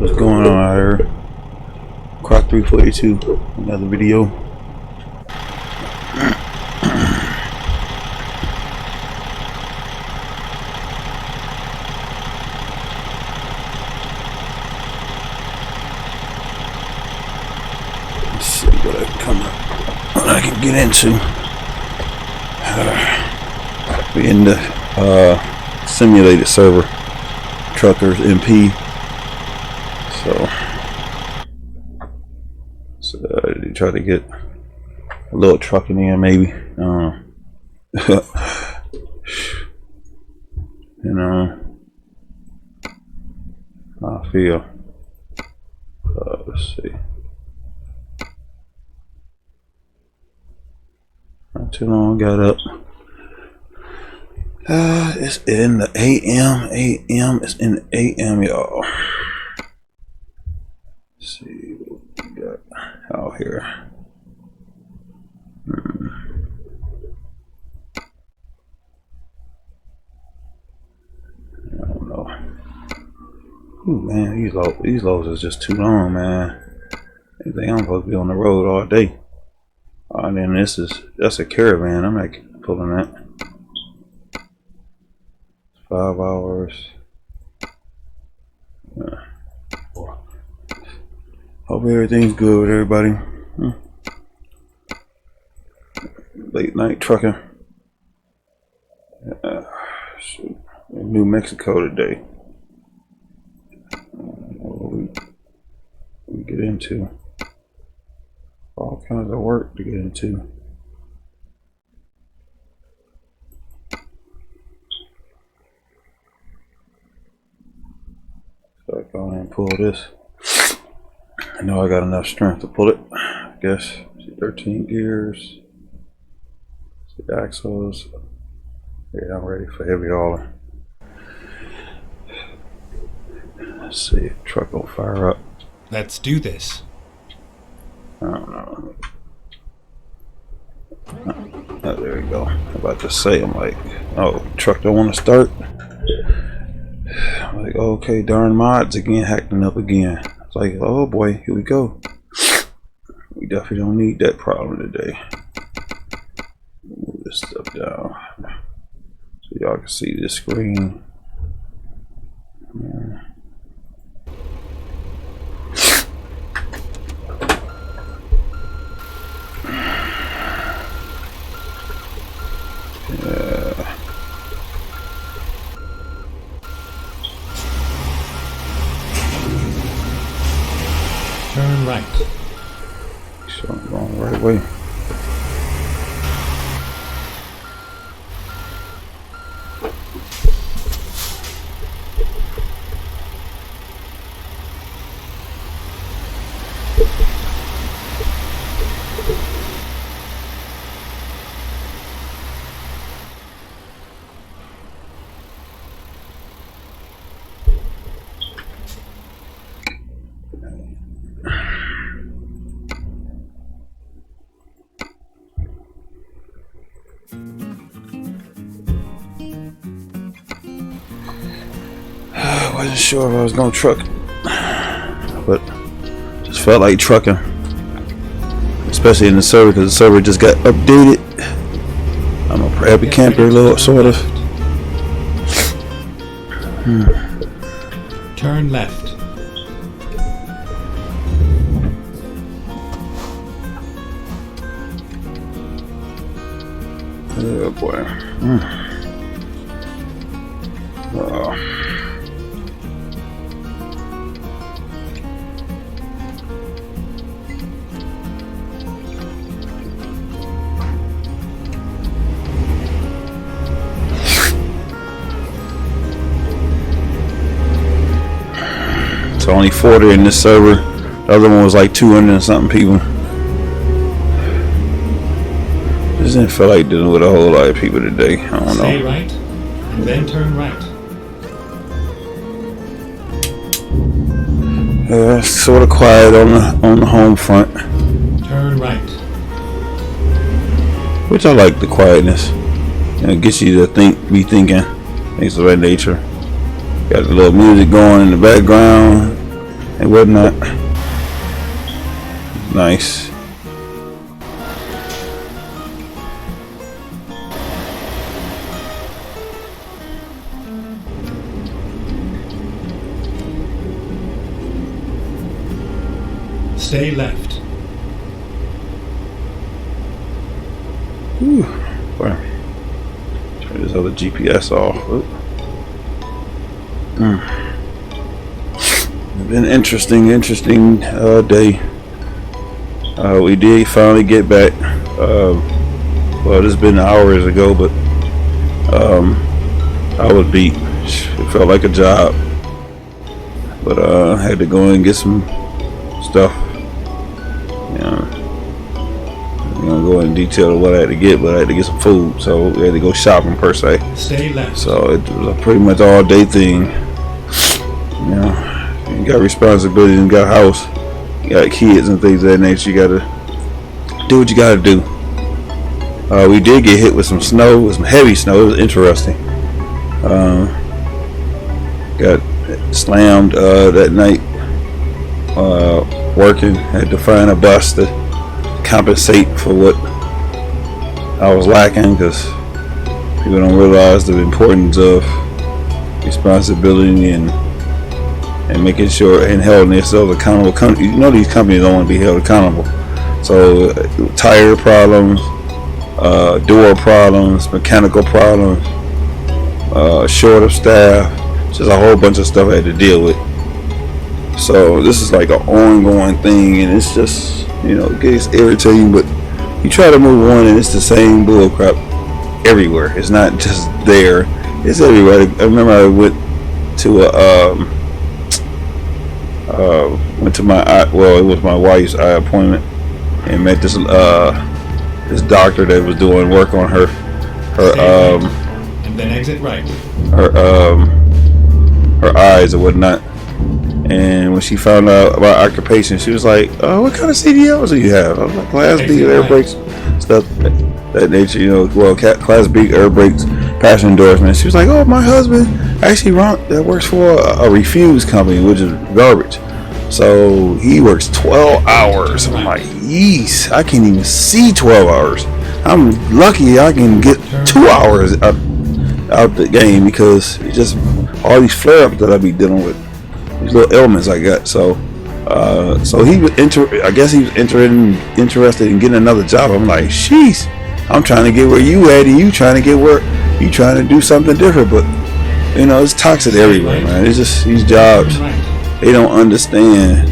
What's going on out here? Croc 342, another video. Let's see what I can get into. We in the simulated server, Truckersmp. So they try to get a little trucking in, maybe. You know, I feel. Let's see. Not too long, got up. It's in the AM. It's in the AM, y'all. Let's see what we got out here. I don't know. Ooh, man, these loads is just too long, man. I think I'm supposed to be on the road all day. And then that's a caravan. I'm not pulling that. 5 hours. Hope everything's good with everybody. Late night trucking. Shoot. In New Mexico today. What we get into. All kinds of work to get into. So I go ahead and pull this. I know I got enough strength to pull it. I guess. See, 13 gears. See the axles. Yeah, I'm ready for heavy hauling. Let's see if the truck will fire up. Let's do this. I don't know. Oh, there we go. I'm about to say, I'm like, oh, truck don't want to start. I'm like, okay, darn mods again, hacking up again. It's like, oh boy, here we go. We definitely don't need that problem today. Move this stuff down so y'all can see the screen. Turn right. So I'm going the right way. I wasn't sure if I was gonna truck, but just felt like trucking, especially in the server because the server just got updated. I'm a happy camper, little sort of. Turn left. Oh boy. Oh. It's only 40 in this server. The other one was like 200 and something people. Just didn't feel like dealing with a whole lot of people today. I don't know. Stay right, and then turn right. Sort of quiet on the home front. Turn right. Which I like the quietness. And it gets you to be thinking. Things of that nature. Got a little music going in the background. and whatnot. Nice. Stay left. Whew. Wow. Turn this other GPS off. It's been interesting day. We did finally get back. Well, this has been hours ago, but I was beat. It felt like a job, but I had to go and get some stuff. I'm gonna go in detail of what I had to get, but I had to get some food, so we had to go shopping per se. Stay left. So it was a pretty much all day thing. You got responsibility, you got a house, you got kids and things of that nature. You gotta do what you gotta do. We did get hit with some snow, with some heavy snow. It was interesting. Got slammed that night working. Had to find a bus to compensate for what I was lacking, because people don't realize the importance of responsibility and making sure and holding themselves accountable. These companies don't want to be held accountable. So tire problems, door problems, mechanical problems, short of staff, just a whole bunch of stuff I had to deal with. So this is like an ongoing thing, and it's just, it gets irritating, but you try to move on and it's the same bullcrap everywhere. It's not just there, it's everywhere. I remember I went to it was my wife's eye appointment, and met this doctor that was doing work on her and then exit right. her eyes or whatnot. And when she found out about occupation, she was like, what kind of CDLs do you have? I was like, Class B air brakes, stuff that nature, Class B air brakes, passenger endorsement. She was like, oh, my husband actually works for a refuse company, which is garbage. So he works 12 hours. I'm like, yeesh, I can't even see 12 hours. I'm lucky I can get 2 hours out the game, because it's just all these flare-ups that I be dealing with. These little ailments I got. So he was I guess he was interested in getting another job. I'm like, sheesh, I'm trying to get where you at, and you trying to get where you trying to do something different. But it's toxic everywhere, man. It's just these jobs. They don't understand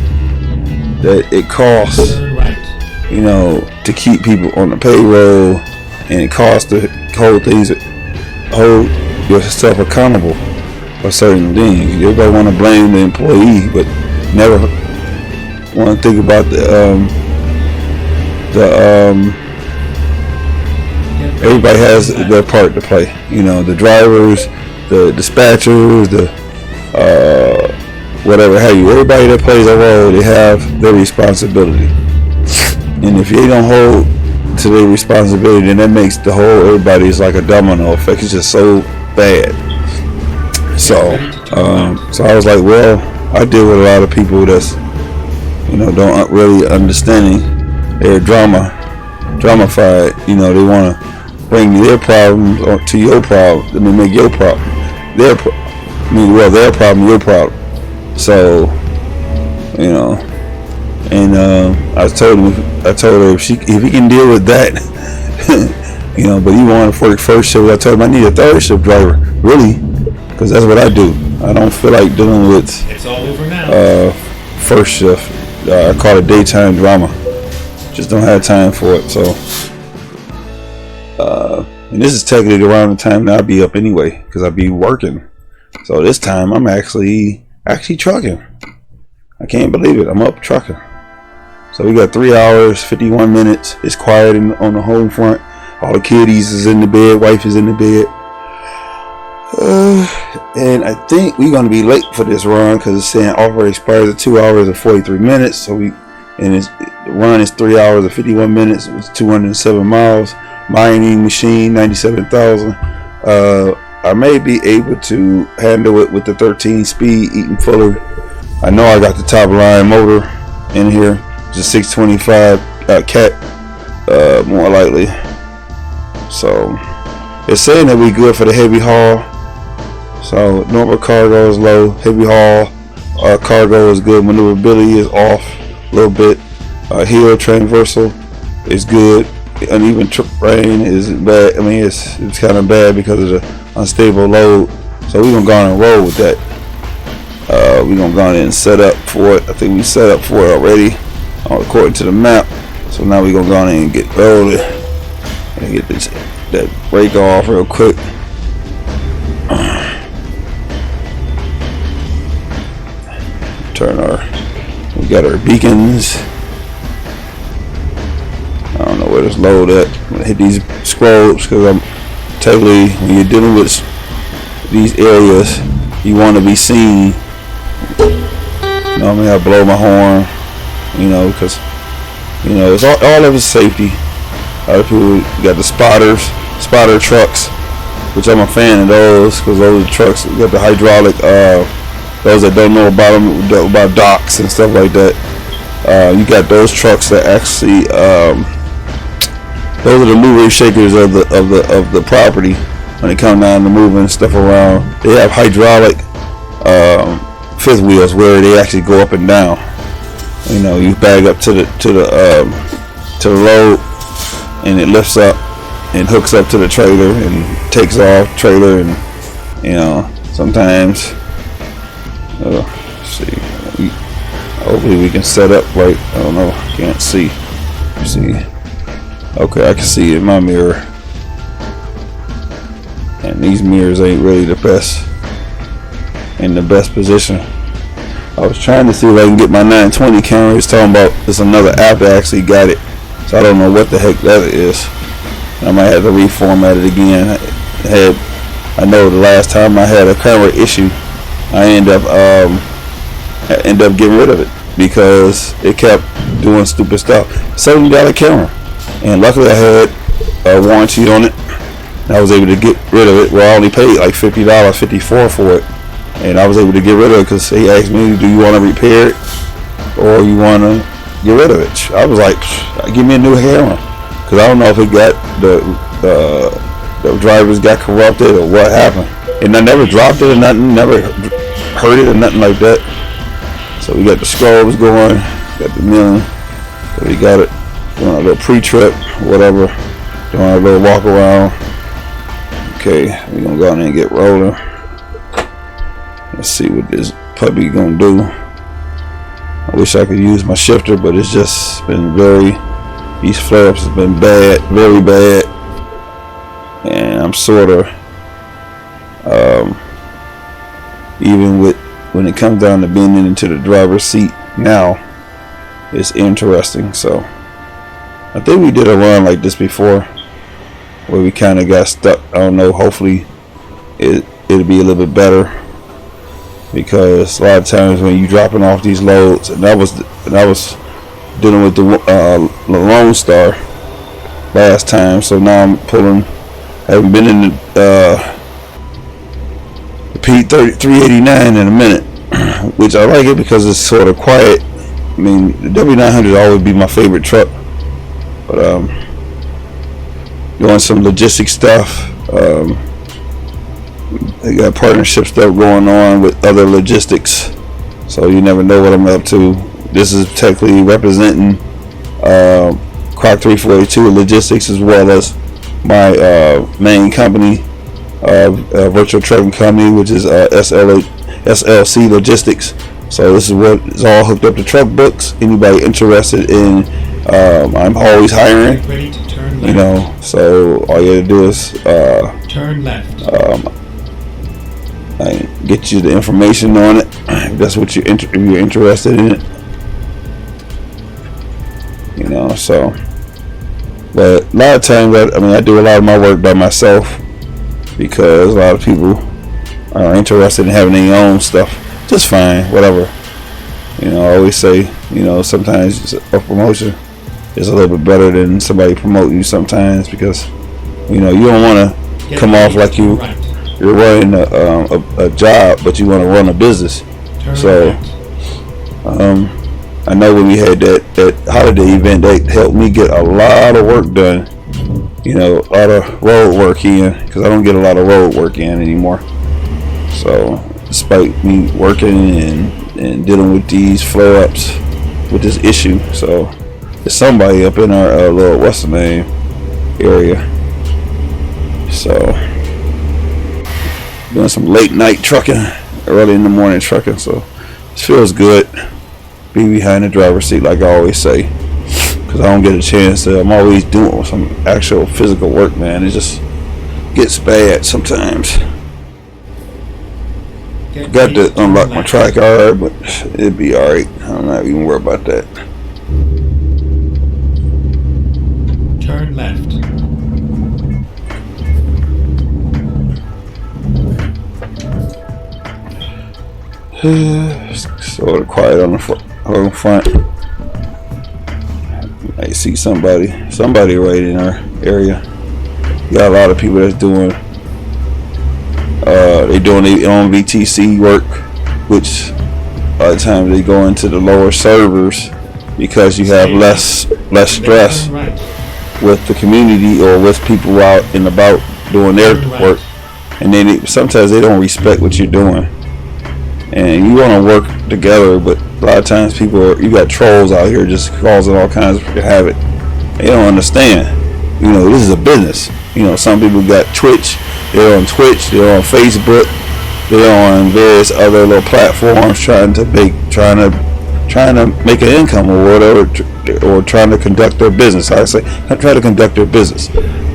that it costs, to keep people on the payroll, and it costs to hold yourself accountable for certain things. Everybody want to blame the employee, but never want to think about everybody has their part to play. The drivers, the dispatchers, the whatever have you. Everybody that plays a role, they have their responsibility. And if they don't hold to their responsibility, then that makes everybody's like a domino effect. It's just so bad. So I was like, well, I deal with a lot of people that's, don't really understanding. They're dramified. They want to bring their problems to your problem. Let me make your problem their problem your problem. So, and I told her if he can deal with that, but he wanted to work first shift. I told him I need a third shift driver, really. Because that's what I do. I don't feel like dealing with it's all over now. First shift. I call it daytime drama. Just don't have time for it. So, and this is technically around the time that I'll be up anyway, because I'll be working. So this time I'm actually trucking. I can't believe it. I'm up trucking. So we got 3 hours, 51 minutes. It's quiet on the home front. All the kiddies is in the bed. Wife is in the bed. And I think we're going to be late for this run, because it's saying offer expires at 2 hours and 43 minutes. So the run is 3 hours and 51 minutes. It's 207 miles. Mining machine 97,000. I may be able to handle it with the 13 speed, eating fuller I know I got the top line motor in here. It's a 625 cat, more likely. So it's saying that we good for the heavy haul. So normal cargo is low, heavy haul cargo is good, maneuverability is off a little bit, hill transversal is good, uneven terrain is bad. I mean it's kind of bad because of the unstable load. So we're gonna go on and roll with that. We're gonna go on and set up for it. I think we set up for it already according to the map. So now we're gonna go on and get rolling and get that brake off real quick. We got our beacons. I don't know where this load at. I'm gonna hit these scrolls because I'm technically, when you're dealing with these areas, you want to be seen. Normally I blow my horn, because it's all of it's safety. A lot of people got the spotter trucks, which I'm a fan of those because those are trucks that got the hydraulic. Those that don't know about docks and stuff like that, you got those trucks that actually, those are the movers and shakers of the property when it comes down to moving stuff around. They have hydraulic fifth wheels where they actually go up and down. You bag up to the load, and it lifts up and hooks up to the trailer and takes off trailer, and sometimes. Let's see. Hopefully we can set up right. I don't know. Can't see. See. Okay, I can see it in my mirror. And these mirrors ain't really the best in the best position. I was trying to see if I can get my 920 camera. It's talking about there's another app that actually got it. So I don't know what the heck that is. I might have to reformat it again. I know the last time I had a camera issue, I end up getting rid of it because it kept doing stupid stuff. $70 camera, and luckily I had a warranty on it. I was able to get rid of it. Well, I only paid like $50, $54 for it, and I was able to get rid of it because he asked me, "Do you want to repair it or you want to get rid of it?" I was like, "Give me a new camera," because I don't know if it got the drivers got corrupted or what happened. And I never dropped it or nothing, never hurt it or nothing like that. So we got the scrolls going, got the milling, so we got it doing a little pre-trip, whatever, doing a little walk around. Okay, we're gonna go in there and get rolling. Let's see what this puppy gonna do. I wish I could use my shifter, but it's just been these flare-ups have been bad, very bad. And I'm sort of, even when it comes down to being into the driver's seat now, it's interesting. So I think we did a run like this before where we kind of got stuck. I don't know, hopefully it'll be a little bit better, because a lot of times when you dropping off these loads, and I was dealing with the Lone Star last time, so now I'm pulling. I haven't been in the P389 in a minute, which I like it because it's sort of quiet. I mean, the W900 will always be my favorite truck, but doing some logistic stuff. They got partnership stuff going on with other logistics, so you never know what I'm up to. This is technically representing CROC 342 Logistics, as well as my main company, virtual trucking company, which is SLC Logistics. So this is what is all hooked up to truck books. Anybody interested in, I'm always hiring. Ready to turn left. So all you gotta do is turn left. I get you the information on it. If that's what if you're interested in it. So. But a lot of times, I do a lot of my work by myself because a lot of people are interested in having their own stuff. Just fine, whatever. I always say, sometimes a promotion is a little bit better than somebody promoting you sometimes, because, you don't want to come off like you're running a job, but you want to run a business. Turn So left. I know when we had that holiday event, they helped me get a lot of work done. You know, a lot of road work in, because I don't get a lot of road work in anymore. So despite me working and dealing with these flare-ups with this issue, so there's somebody up in our little what's the name area. So doing some late night trucking, early in the morning trucking, so it feels good. Be behind the driver's seat, like I always say, because I don't get a chance to. I'm always doing some actual physical work, man. It just gets bad sometimes. Got to unlock my tricard, but it'd be alright. I'm not even worried about that. Turn left. Sort of quiet on the front. I see somebody right in our area. Got a lot of people that's doing. They doing their own VTC work, which a lot of times they go into the lower servers because you have less stress with the community or with people out and about doing their work, and then sometimes they don't respect what you're doing, and you want to work together, but a lot of times you got trolls out here just causing all kinds of havoc. They don't understand. You know, this is a business. You know, some people got Twitch. They're on Twitch. They're on Facebook. They're on various other little platforms trying to make an income or whatever, or trying to conduct their business. I say, I try to conduct their business,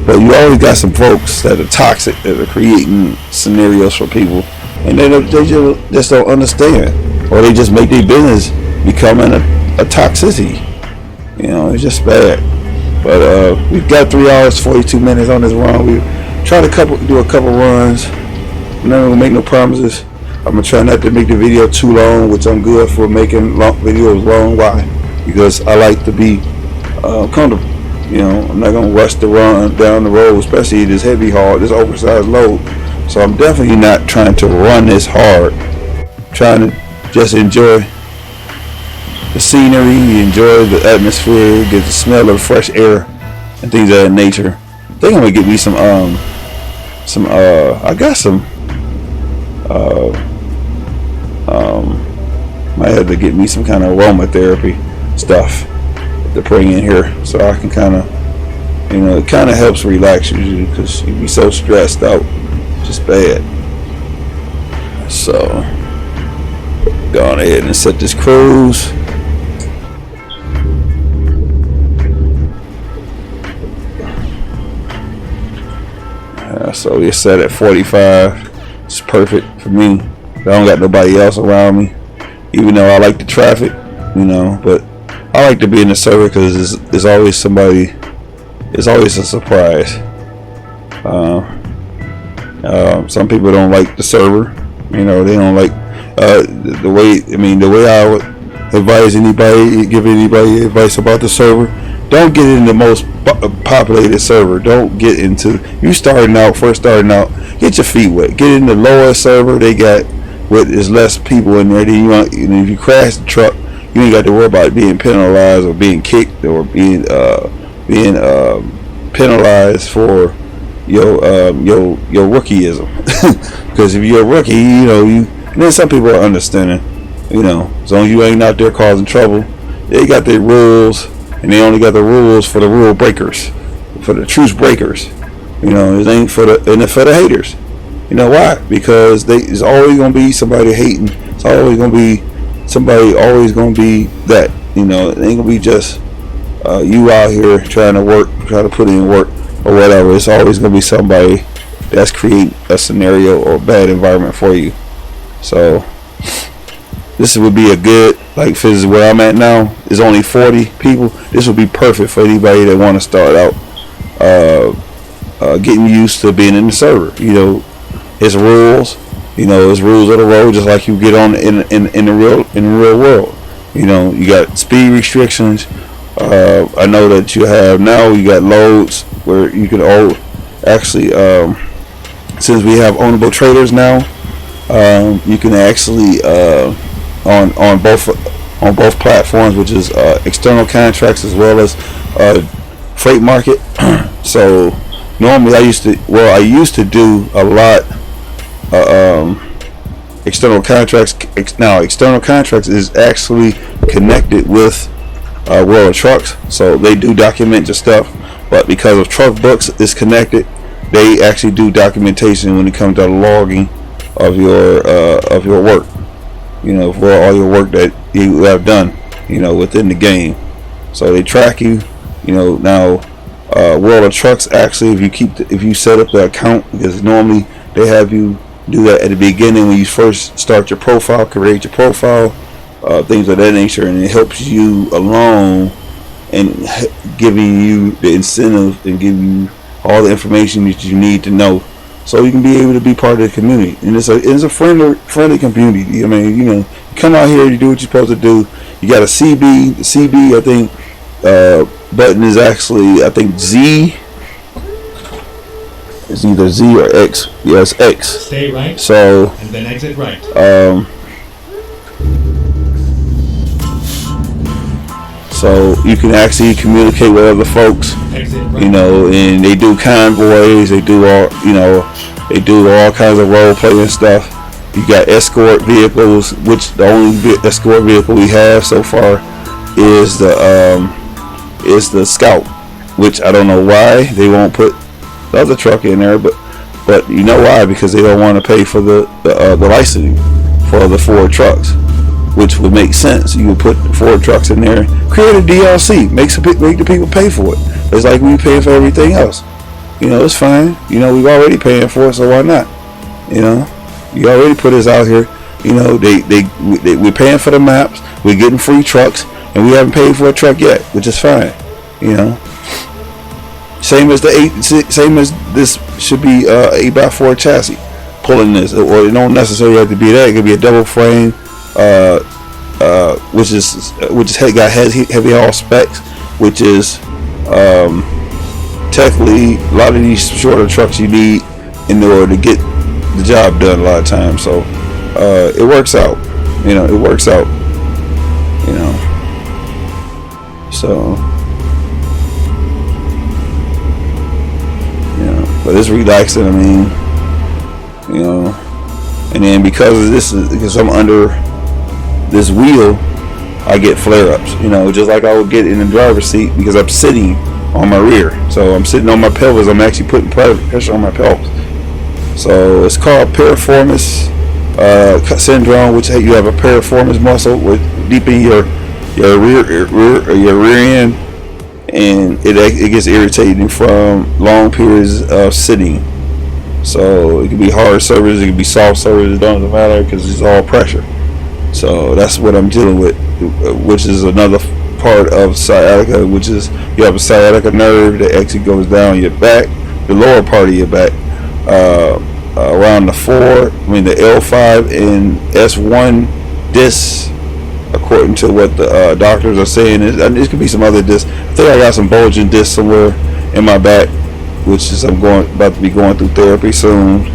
but you always got some folks that are toxic, that are creating scenarios for people, and they just don't understand, or they just make their business becoming a toxicity. You know, it's just bad. But we've got 3 hours 42 minutes on this run. We try to do a couple runs. I'm not gonna make no promises. I'm gonna try not to make the video too long, which I'm good for making videos long. Why? Because I like to be comfortable. You know, I'm not gonna rush the run down the road, especially this heavy haul, this oversized load. So I'm definitely not trying to run this hard. I'm trying to just enjoy the scenery, enjoy the atmosphere, get the smell of fresh air and things of that nature. I think I'm gonna get me some I got some might have to get me some kind of aromatherapy stuff to bring in here, so I can kind of, you know, it kind of helps relax you, because you be so stressed out, just bad. So go on ahead and set this cruise. So it's set at 45. It's perfect for me. I don't got nobody else around me, even though I like the traffic, you know. But I like to be in the server because there's always somebody. It's always a surprise. Some people don't like the server, you know. They don't like the way. I mean, the way I would advise anybody, give anybody advice about the server. Don't get in the most populated server. Don't get into, you first starting out, get your feet wet. Get in the lower server they got, with there's less people in there. Then if you crash the truck, you ain't got to worry about being penalized or being kicked or being penalized for your rookieism. Because if you're a rookie, you know, and then some people are understanding, you know, as long as you ain't out there causing trouble. They got their rules. And they only got the rules for the rule breakers, for the truce breakers. You know, it ain't for the haters. You know why? Because there's always gonna be somebody hating. It's always gonna be somebody that. You know, it ain't gonna be just you out here trying to put in work or whatever. It's always gonna be somebody that's creating a scenario or a bad environment for you. So this would be a good, like, physics where I'm at now is only 40 people. This would be perfect for anybody that want to start out getting used to being in the server. You know, it's rules. You know, it's rules of the road, just like you get on in the real world. You know, you got speed restrictions. I know that you got loads where you can actually, since we have ownable trailers now, you can actually on both on both platforms, which is external contracts as well as freight market. So normally I used to do a lot external contracts. Now external contracts is actually connected with World of Trucks, so they do document your stuff, but because of Truck Books is connected, they actually do documentation when it comes to logging of your work, you know, for all your work that you have done, you know, within the game. So they track you, you know. Now World of Trucks, actually, if you set up the account, because normally they have you do that at the beginning when you first start your profile, create your profile, things of that nature, and it helps you along and giving you the incentive and giving you all the information that you need to know, so you can be able to be part of the community. And it's a friendly community. I mean, you know, you come out here, you do what you're supposed to do. You got a CB. The CB, I think, button is actually, I think, Z. It's either Z or X. Yes, X. Stay right. So and then exit right. So you can actually communicate with other folks, you know, and they do convoys, they do all kinds of role playing stuff. You got escort vehicles, which the only escort vehicle we have so far is the Scout, which I don't know why they won't put the other truck in there, but you know why? Because they don't want to pay for the licensing for the Ford trucks, which would make sense. You would put the Ford trucks in there, create a DLC, make the people pay for it. It's like we pay for everything else. You know, it's fine. You know, we've already paying for it, so why not? You know, you already put us out here. You know, we're paying for the maps, we're getting free trucks, and we haven't paid for a truck yet, which is fine. You know, same as this should be 8x4 chassis pulling this, or it don't necessarily have to be that. It could be a double frame. Which has heavy haul specs, which is technically a lot of these shorter trucks you need in order to get the job done a lot of times. So it works out, you know. It works out, you know. So you know, but it's relaxing. I mean, you know, and then because I'm under this wheel, I get flare-ups, you know, just like I would get in the driver's seat, because I'm sitting on my rear. So I'm sitting on my pelvis. I'm actually putting pressure on my pelvis. So it's called piriformis syndrome, which you have a piriformis muscle deep in your rear end, and it gets irritating from long periods of sitting. So it can be hard service, it can be soft service. It doesn't matter, because it's all pressure. So that's what I'm dealing with, which is another part of sciatica, which is you have a sciatica nerve that actually goes down your back, the lower part of your back, around the L5 and S1 discs, according to what the doctors are saying. It could be some other discs. I think I got some bulging discs somewhere in my back, which is I'm about to be going through therapy soon,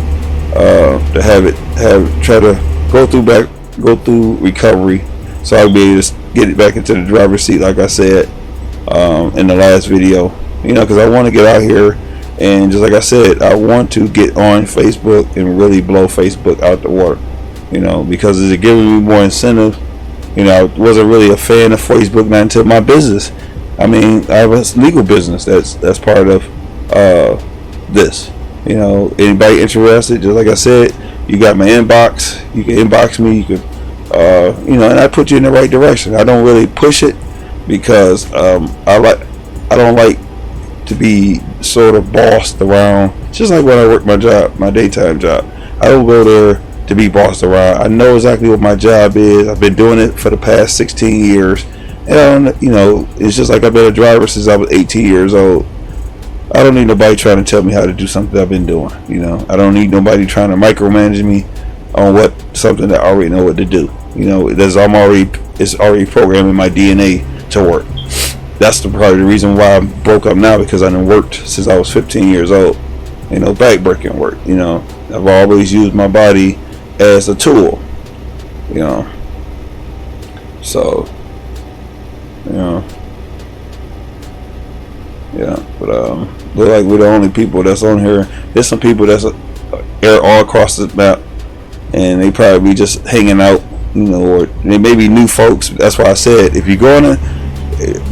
to try to go through recovery, so I'll be able to get it back into the driver's seat, like I said in the last video. You know, because I want to get out here, and just like I said, I want to get on Facebook and really blow Facebook out the water. You know, because it's giving me more incentive. You know, I wasn't really a fan of Facebook not until my business. I mean, I have a legal business that's part of this. You know, anybody interested, just like I said, you got my inbox. You can inbox me. You can, you know, and I put you in the right direction. I don't really push it, because I don't like to be sort of bossed around. Just like when I work my daytime job, I don't go there to be bossed around. I know exactly what my job is. I've been doing it for the past 16 years, and you know, it's just like I've been a driver since I was 18 years old. I don't need nobody trying to tell me how to do something I've been doing. You know, I don't need nobody trying to micromanage me on something that I already know what to do. You know, it's already programmed in my DNA to work. That's probably the reason why I broke up now, because I done worked since I was 15 years old. You know, back-breaking work. You know, I've always used my body as a tool. You know, So, you know, yeah. But look like we're the only people that's on here. There's some people that's all across the map, and they probably be just hanging out, you know, or they may be new folks. That's why I said, if you're going to,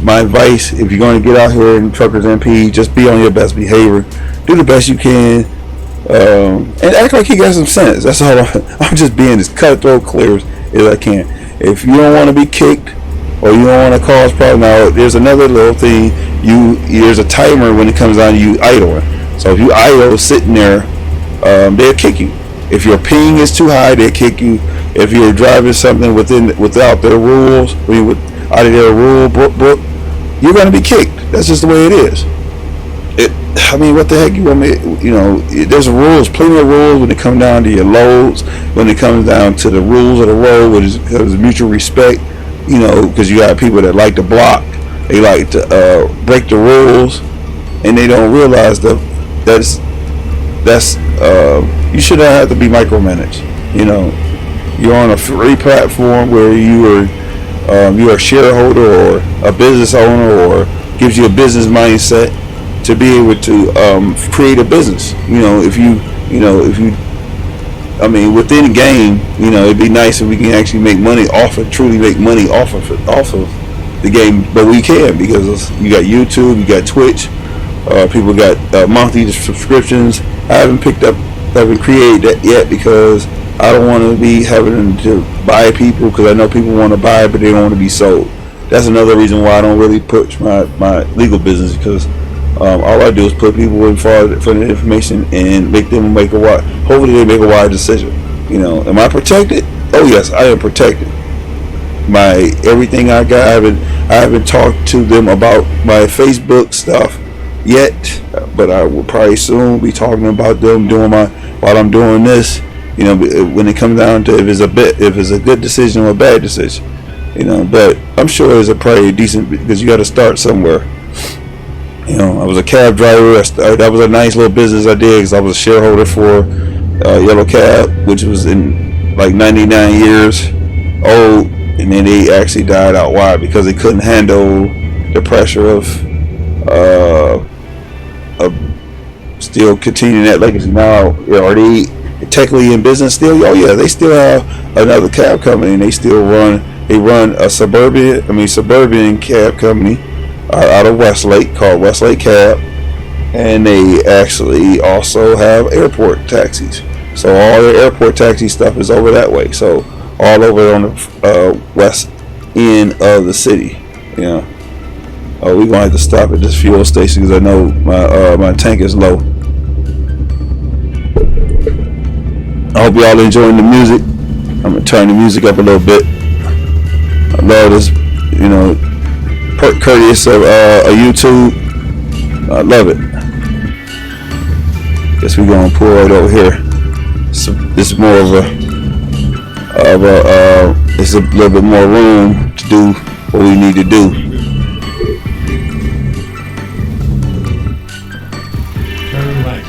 my advice, if you're going to get out here in Truckersmp, just be on your best behavior, do the best you can, and act like you got some sense. That's all. I'm just being as cutthroat, clear as I can. If you don't want to be kicked, or you don't want to cause problems, now there's another little thing. There's a timer when it comes down to you idling. So if you idle sitting there, they'll kick you. If your ping is too high, they'll kick you. If you're driving something without their rules, out of their rule book, you're going to be kicked. That's just the way it is. I mean, what the heck you want me? You know, there's rules, plenty of rules when it comes down to your loads, when it comes down to the rules of the road, when it's mutual respect. You know, because you got people that like to block, they like to break the rules, and they don't realize that's you should not have to be micromanaged. You know, you're on a free platform where you're a shareholder or a business owner, or gives you a business mindset to be able to create a business. You know, if you I mean, within the game, you know, it'd be nice if we can actually make money truly make money off of the game, but we can, because you got YouTube, you got Twitch, people got monthly subscriptions. I haven't created that yet because I don't want to be having to buy people, because I know people want to buy but they don't want to be sold. That's another reason why I don't really push my legal business, because all I do is put people in for the information and make them hopefully they make a wise decision. You know, am I protected? Oh yes, I am protected. My everything I got, I haven't talked to them about my Facebook stuff yet, but I will probably soon be talking about them while I'm doing this. You know, when it comes down to if it's a good decision or a bad decision. You know, but I'm sure it's probably decent, because you got to start somewhere. You know, I was a cab driver. That was a nice little business I did, because I was a shareholder for Yellow Cab, which was in like 99 years old, and then they actually died out. Why? Because they couldn't handle the pressure of still continuing that legacy. Now, are they technically in business still? Oh yeah, they still have another cab company, and they run a suburban cab company out of Westlake called Westlake Cab, and they actually also have airport taxis. So all their airport taxi stuff is over that way. So all over on the west end of the city. You know, we're gonna have to stop at this fuel station because I know my tank is low. I hope y'all enjoying the music. I'm gonna turn the music up a little bit. I love this, you know, courteous of YouTube. I love it. Guess we're gonna pull right over here. So this is more of it's a little bit more room to do what we need to do. Turn left.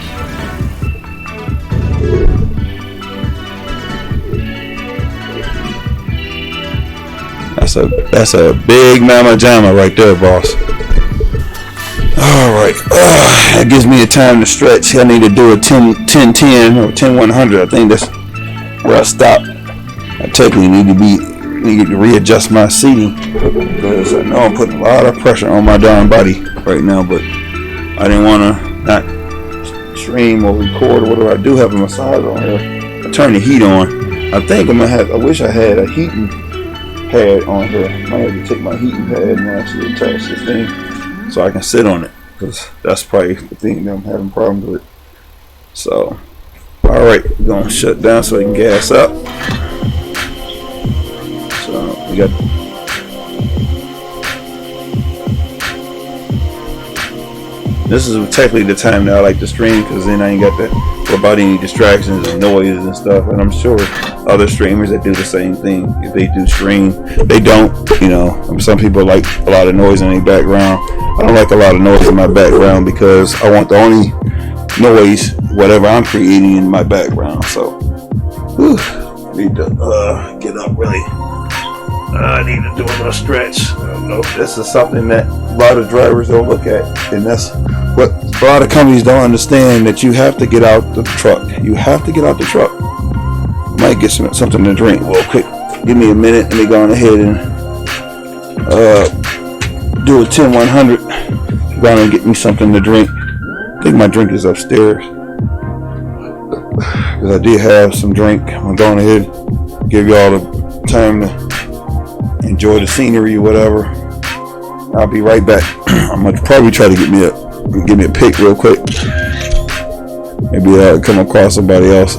That's a big mama jamma right there, boss. Alright, that gives me a time to stretch. I need to do a 10-10 or 10-100. I think that's where I stop. I technically need to readjust my seating, because I know I'm putting a lot of pressure on my darn body right now, but I didn't want to not stream or record or whatever. I do have a massage on here. I turn the heat on. I think I'm gonna have, I wish I had a heating pad on here. I might have to take my heating pad and actually attach this thing so I can sit on it, because that's probably the thing that I'm having problems with. So, alright, we're gonna shut down so we can gas up. So, we got this is technically the time that I like to stream, because then I ain't got that about any distractions and noises and stuff. And I'm sure other streamers that do the same thing, if they do stream, they don't, you know. Some people like a lot of noise in their background. I don't like a lot of noise in my background, because I want the only noise whatever I'm creating in my background. So, whew, need to get up really. I need to do a little stretch. No, this is something that a lot of drivers don't look at, and that's what a lot of companies don't understand, that you have to get out the truck. You have to get out the truck. Might get something to drink real quick. Give me a minute. Let me go on ahead and do a 10-100. Go on and get me something to drink. I think my drink is upstairs, because I did have some drink. I'm going ahead and give y'all the time to enjoy the scenery or whatever. I'll be right back. I'm gonna probably try to give me a pic real quick. Maybe I'll come across somebody else.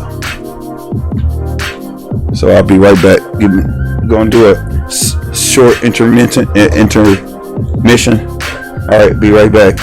So I'll be right back. Gonna do a short intermission. All right, be right back.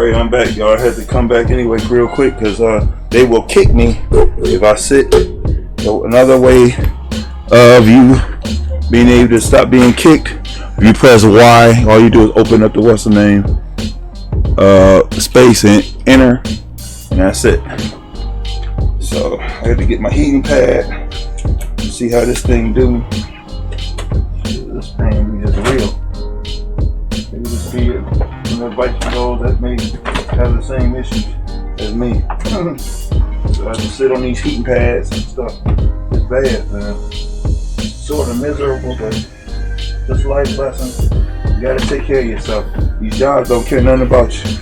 Alright, I'm back, y'all. I had to come back anyway real quick because they will kick me if I sit. So another way of you being able to stop being kicked, if you press Y, all you do is open up the what's the name space and enter, and that's it. So I had to get my heating pad to see how this thing do. This thing is real. You can see it in the bicycle that may have the same issues as me. So I have to sit on these heating pads and stuff. It's bad, man. Sort of miserable, but just life lesson. You gotta take care of yourself. These jobs don't care nothing about you.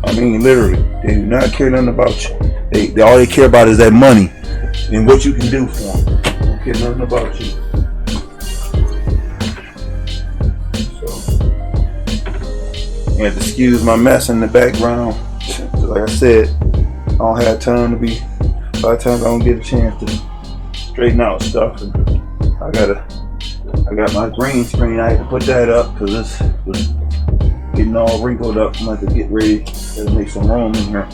I mean, literally, they do not care nothing about you. They all they care about is that money and what you can do for them. They don't care nothing about you. So, you have to excuse my mess in the background. Like I said, I don't have time to be. A lot of times I don't get a chance to straighten out stuff. And I got my green screen. I had to put that up because this was getting all wrinkled up. I'm going to get ready to make some room in here.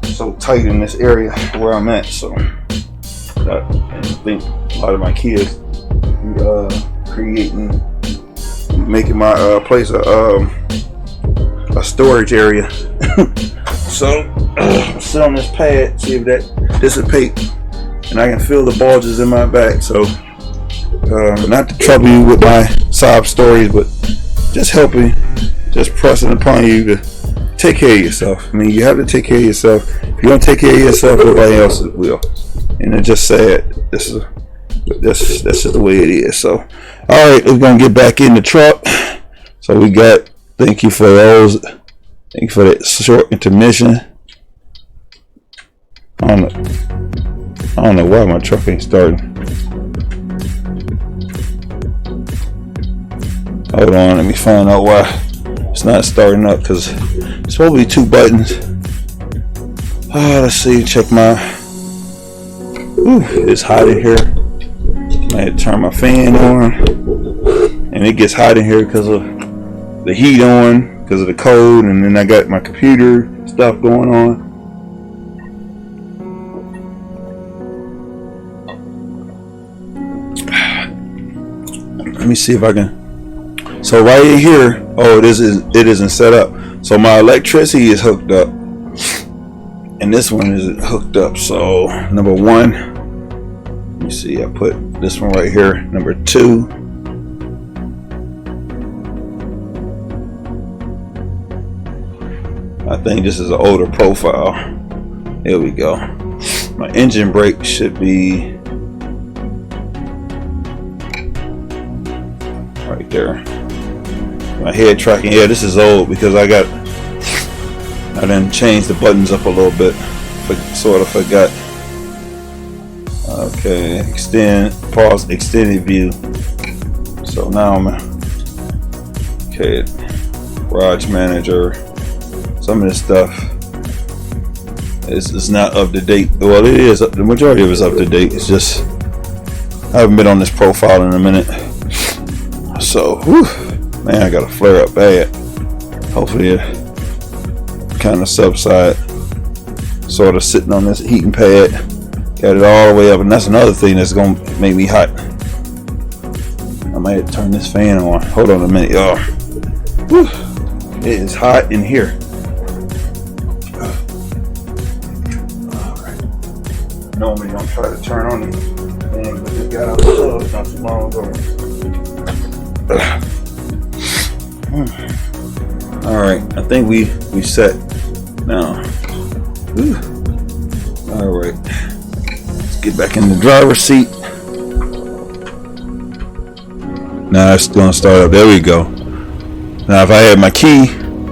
It's so tight in this area where I'm at. So I think a lot of my kids making my place a storage area. So sit on this pad, see if that dissipates, and I can feel the bulges in my back. So not to trouble you with my sob stories, but just helping, just pressing upon you to take care of yourself. I mean, you have to take care of yourself. If you don't take care of yourself, nobody else will. And it's just sad. That's just the way it is. So, all right, we're gonna get back in the truck. So we got. Thank you for those. Thank you for that short intermission. I don't know why my truck ain't starting. Hold on, let me find out why it's not starting up, because it's supposed to be 2 buttons. Let's see, check my. Ooh, it's hot in here. I had to turn my fan on, and it gets hot in here because of the heat on, because of the cold, and then I got my computer stuff going on. Let me see if I can. So right in here, it isn't set up. So my electricity is hooked up, and this one isn't hooked up. So number 1, let me see. I put this one right here. Number 2. I think this is an older profile. Here we go. My engine brake should be right there. My head tracking, yeah, this is old because I done changed the buttons up a little bit. Sort of forgot. Okay, pause, extended view. So now I'm okay. Garage manager. Some of this stuff is not up to date. Well, it is. The majority of it's up to date. It's just I haven't been on this profile in a minute. So, whew, man, I got a flare up bad. Hopefully it kind of subside. Sort of sitting on this heating pad. Got it all the way up, and that's another thing that's gonna make me hot. I might have to turn this fan on. Hold on a minute, y'all. Whew, it is hot in here. Normally don't try to turn on these things, but just got out of the tub not too long ago. Alright, I think we set now. Alright, let's get back in the driver's seat. Now it's gonna start up. There we go. Now if I had my key,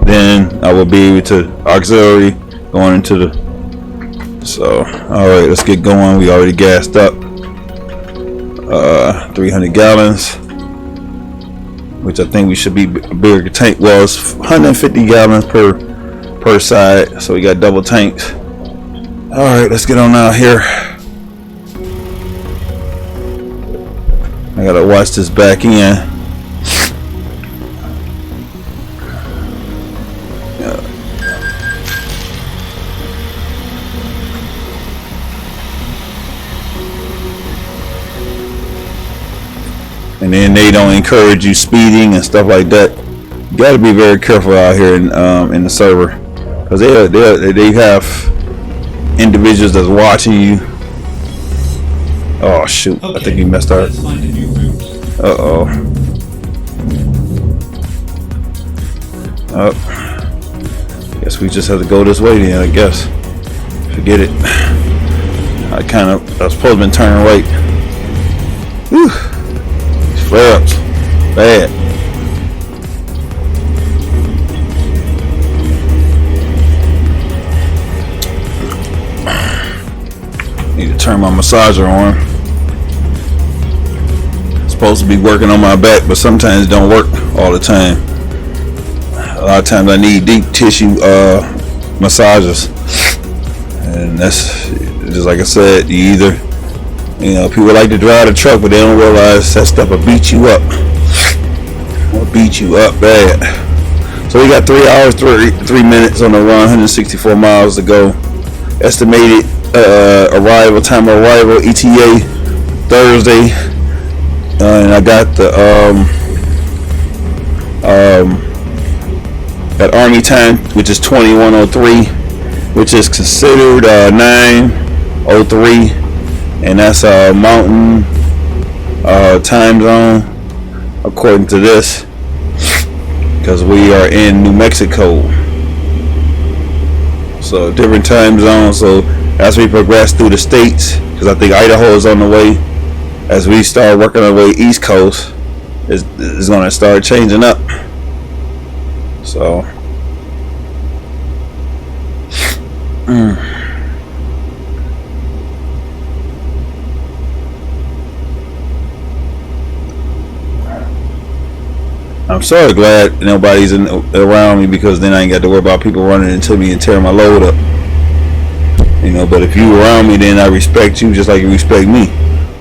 then I would be able to auxiliary going into the. So, alright, let's get going. We already gassed up 300 gallons, which I think we should be a bigger tank. Well, it's 150 gallons per side, so we got double tanks. Alright, let's get on out here. I gotta watch this back end. and then they don't encourage you speeding and stuff like that. You got to be very careful out here in the server, because they have individuals that's watching you. Oh shoot! Okay, I think he messed up. Uh-oh. Oh. Guess we just have to go this way then, I guess. Forget it. I was supposed to be turning right. Whew. These flare-ups. Bad. Need to turn my massager on. Supposed to be working on my back, but sometimes it don't work all the time. A lot of times I need deep tissue massages, and that's just like I said. People like to drive the truck, but they don't realize that stuff will beat you up. Will beat you up bad. So we got 3 hours 3 minutes on the run, 164 miles to go. Estimated time of arrival ETA Thursday. And I got the that Army time, which is 21:03, which is considered 9:03, and that's a mountain time zone according to this, because we are in New Mexico, so different time zones. So as we progress through the states, because I think Idaho is on the way. As we start working our way East Coast, it's going to start changing up. So, I'm so glad nobody's around me, because then I ain't got to worry about people running into me and tearing my load up. But if you around me, then I respect you just like you respect me.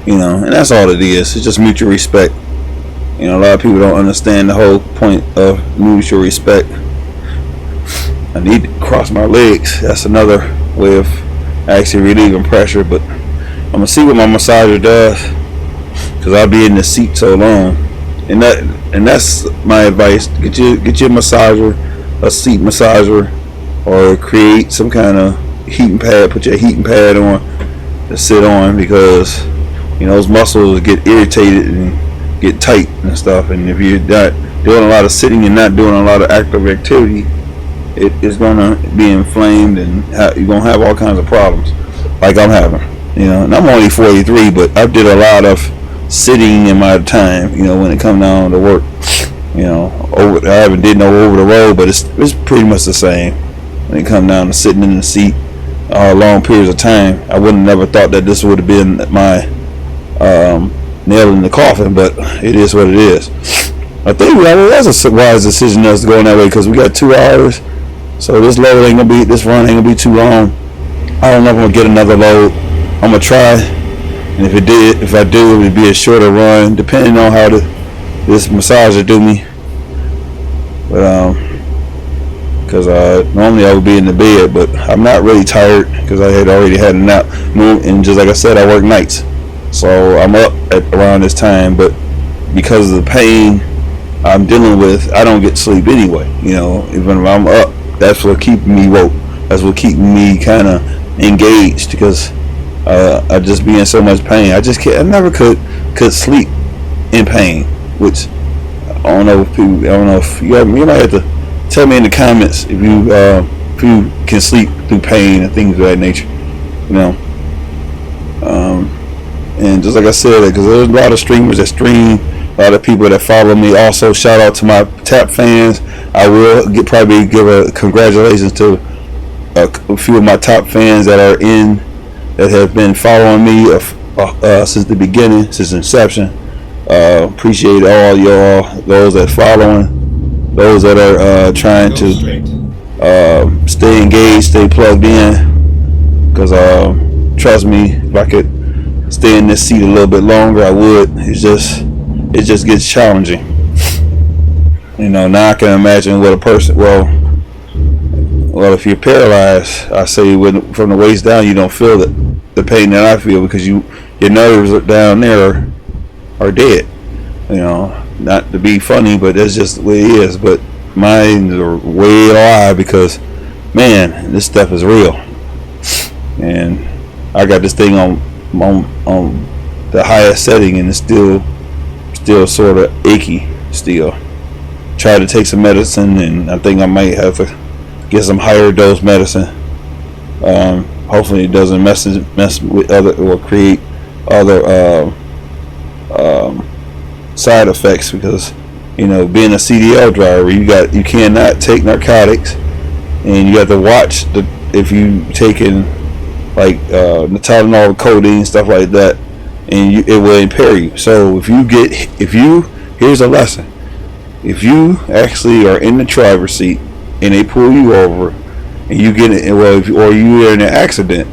And that's all it is. It's just mutual respect. A lot of people don't understand the whole point of mutual respect. I need to cross my legs. That's another way of actually relieving pressure. But I'm gonna see what my massager does, because I'll be in the seat so long. And that's my advice. Get your massager, a seat massager, or create some kind of heating pad. Put your heating pad on to sit on, because those muscles get irritated and get tight and stuff. And if you're not doing a lot of sitting and not doing a lot of active activity, it is going to be inflamed, and you're going to have all kinds of problems like I'm having. And I'm only 43, but I did a lot of sitting in my time, when it comes down to work. I haven't did no over the road, but it's pretty much the same when it comes down to sitting in the seat long periods of time. I wouldn't have never thought that this would have been my nail in the coffin, but it is what it is. I think that's a wise decision us going that way, because we got 2 hours, so this run ain't gonna be too long. I don't know if I'm gonna get another load. I'm gonna try, and if I do, it would be a shorter run, depending on how this massager do me. But because normally I would be in the bed, but I'm not really tired, because I had already had a nap, and just like I said, I work nights. So I'm up at around this time, but because of the pain I'm dealing with, I don't get sleep anyway. Even if I'm up, that's what keeping me woke. That's what keeping me kind of engaged, because I just be in so much pain. I never could sleep in pain, which I don't know if you might have to tell me in the comments if you can sleep through pain and things of that nature. And just like I said, because there's a lot of streamers that stream, a lot of people that follow me. Also, shout out to my tap fans. I will probably give a congratulations to a few of my top fans that have been following me since the beginning, since inception. Appreciate all y'all, those that following, those that are trying to stay engaged, stay plugged in. Because trust me, if I could stay in this seat a little bit longer, I would. It just gets challenging. Now I can imagine what a person. Well, if you're paralyzed, I say from the waist down, you don't feel the pain that I feel, because your nerves down there are dead. You know, not to be funny, but that's just the way it is. But mine are way high because, man, this stuff is real. And I got this thing on the highest setting, and it's still sort of achy. Still, try to take some medicine, and I think I might have to get some higher dose medicine. Hopefully, it doesn't mess with other or create other side effects, because you know, being a CDL driver, you cannot take narcotics, and you have to watch if you taking like the Tylenol, codeine, stuff like that, and it will impair you. So here's a lesson: if you actually are in the driver's seat and they pull you over and you get it, or you are in an accident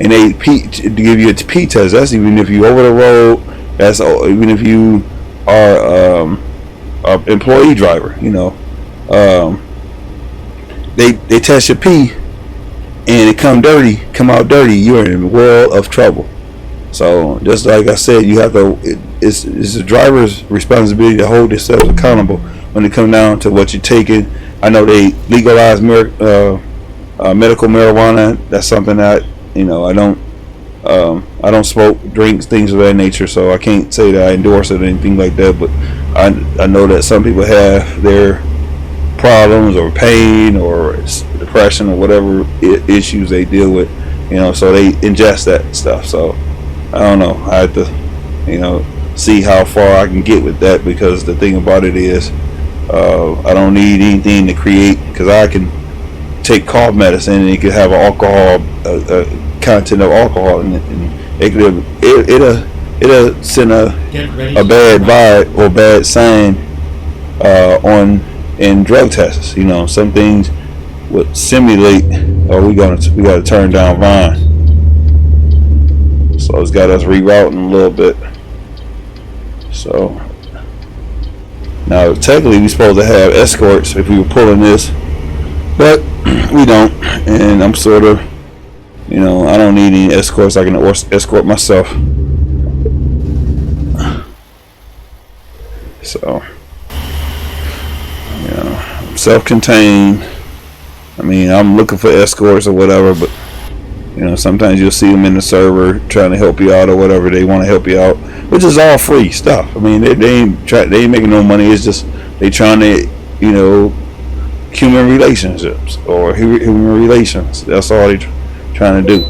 and they give you a P test, that's even if you over the road. That's even if you are an employee driver. You know, they test your P and it come out dirty. You're in a world of trouble. So just like I said, you have to. It's the driver's responsibility to hold themselves accountable when it comes down to what you're taking. I know they legalize medical marijuana. That's something that, you know, I don't smoke, drinks, things of that nature, so I can't say that I endorse it or anything like that. But I know that some people have their problems or pain or depression or whatever issues they deal with, you know, so they ingest that stuff. So I don't know, I have to, you know, see how far I can get with that, because the thing about it is I don't need anything to create, because I can take cough medicine and it could have alcohol content of alcohol in it, and it'll send a bad vibe or bad sign in drug tests. You know, some things would simulate, or we got to turn down Vine, so it's got us rerouting a little bit. So now technically we're supposed to have escorts if we were pulling this, but we don't, and I'm sort of, you know, I don't need any escorts. I can escort myself. So, you know, I'm self-contained. I mean, I'm looking for escorts or whatever, but you know, sometimes you'll see them in the server trying to help you out or whatever. They want to help you out, which is all free stuff. I mean, they ain't making no money. It's just they trying to, you know, human relationships or human relations. That's all they trying to do.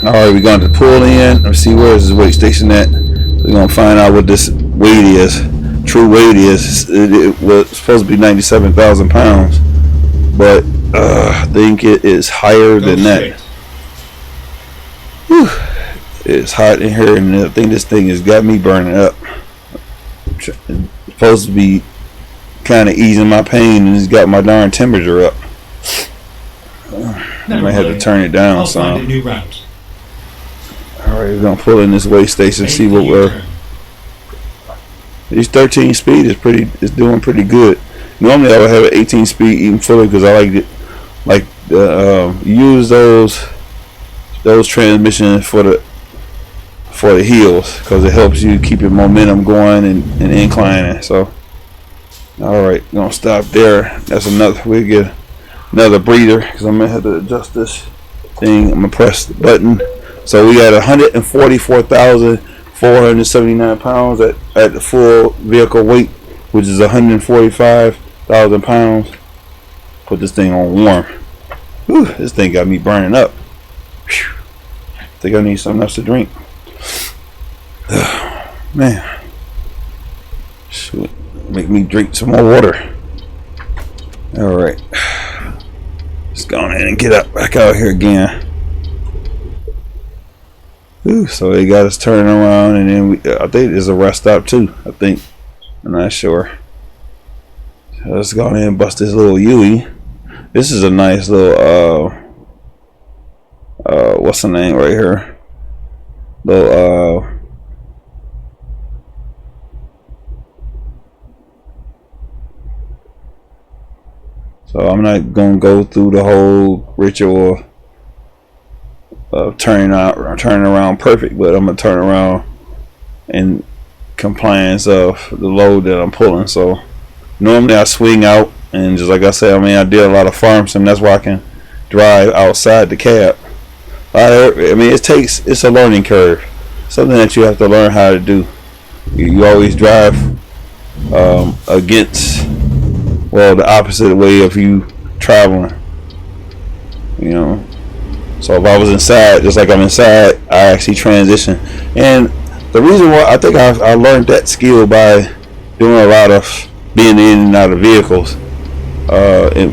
All right, we're going to pull in. Let's see, where is this weight station at. We're going to find out what this weight is. True weight is. It was supposed to be 97,000 pounds, but I think it is higher than that. Whew. It's hot in here, and I think this thing has got me burning up. It's supposed to be kind of easing my pain, and it's got my darn temperature up. I might have to turn it down some. Alright, we're gonna pull in this way station, see what we're. These 13 speed is doing pretty good. Normally I would have an 18 speed even fully, because I like use those transmissions for the hills, because it helps you keep your momentum going and inclining. So alright, gonna stop there. That's another, we'll get another breather, because I'm gonna have to adjust this thing. I'm gonna press the button. So we got 144,479 pounds at the full vehicle weight, which is 145,000 pounds. Put this thing on warm. Whew, this thing got me burning up. Whew. I think I need something else to drink. Man, should make me drink some more water. All right, let's go ahead and get up back out here again. Ooh, so they got us turning around, and then I think there's a rest stop too. I think, I'm not sure. So let's go ahead and bust this little UE. This is a nice little what's the name right here? Little so I'm not gonna go through the whole ritual of turning around perfect, but I'm gonna turn around and compliance of the load that I'm pulling. So normally I swing out, and just like I said, I mean, I did a lot of farm sim. That's why I can drive outside the cab. I mean, it's a learning curve, something that you have to learn how to do. You always drive against, well, the opposite way of you traveling, you know. So if I was inside, just like I'm inside, I actually transition. And the reason why I think I learned that skill by doing a lot of being in and out of vehicles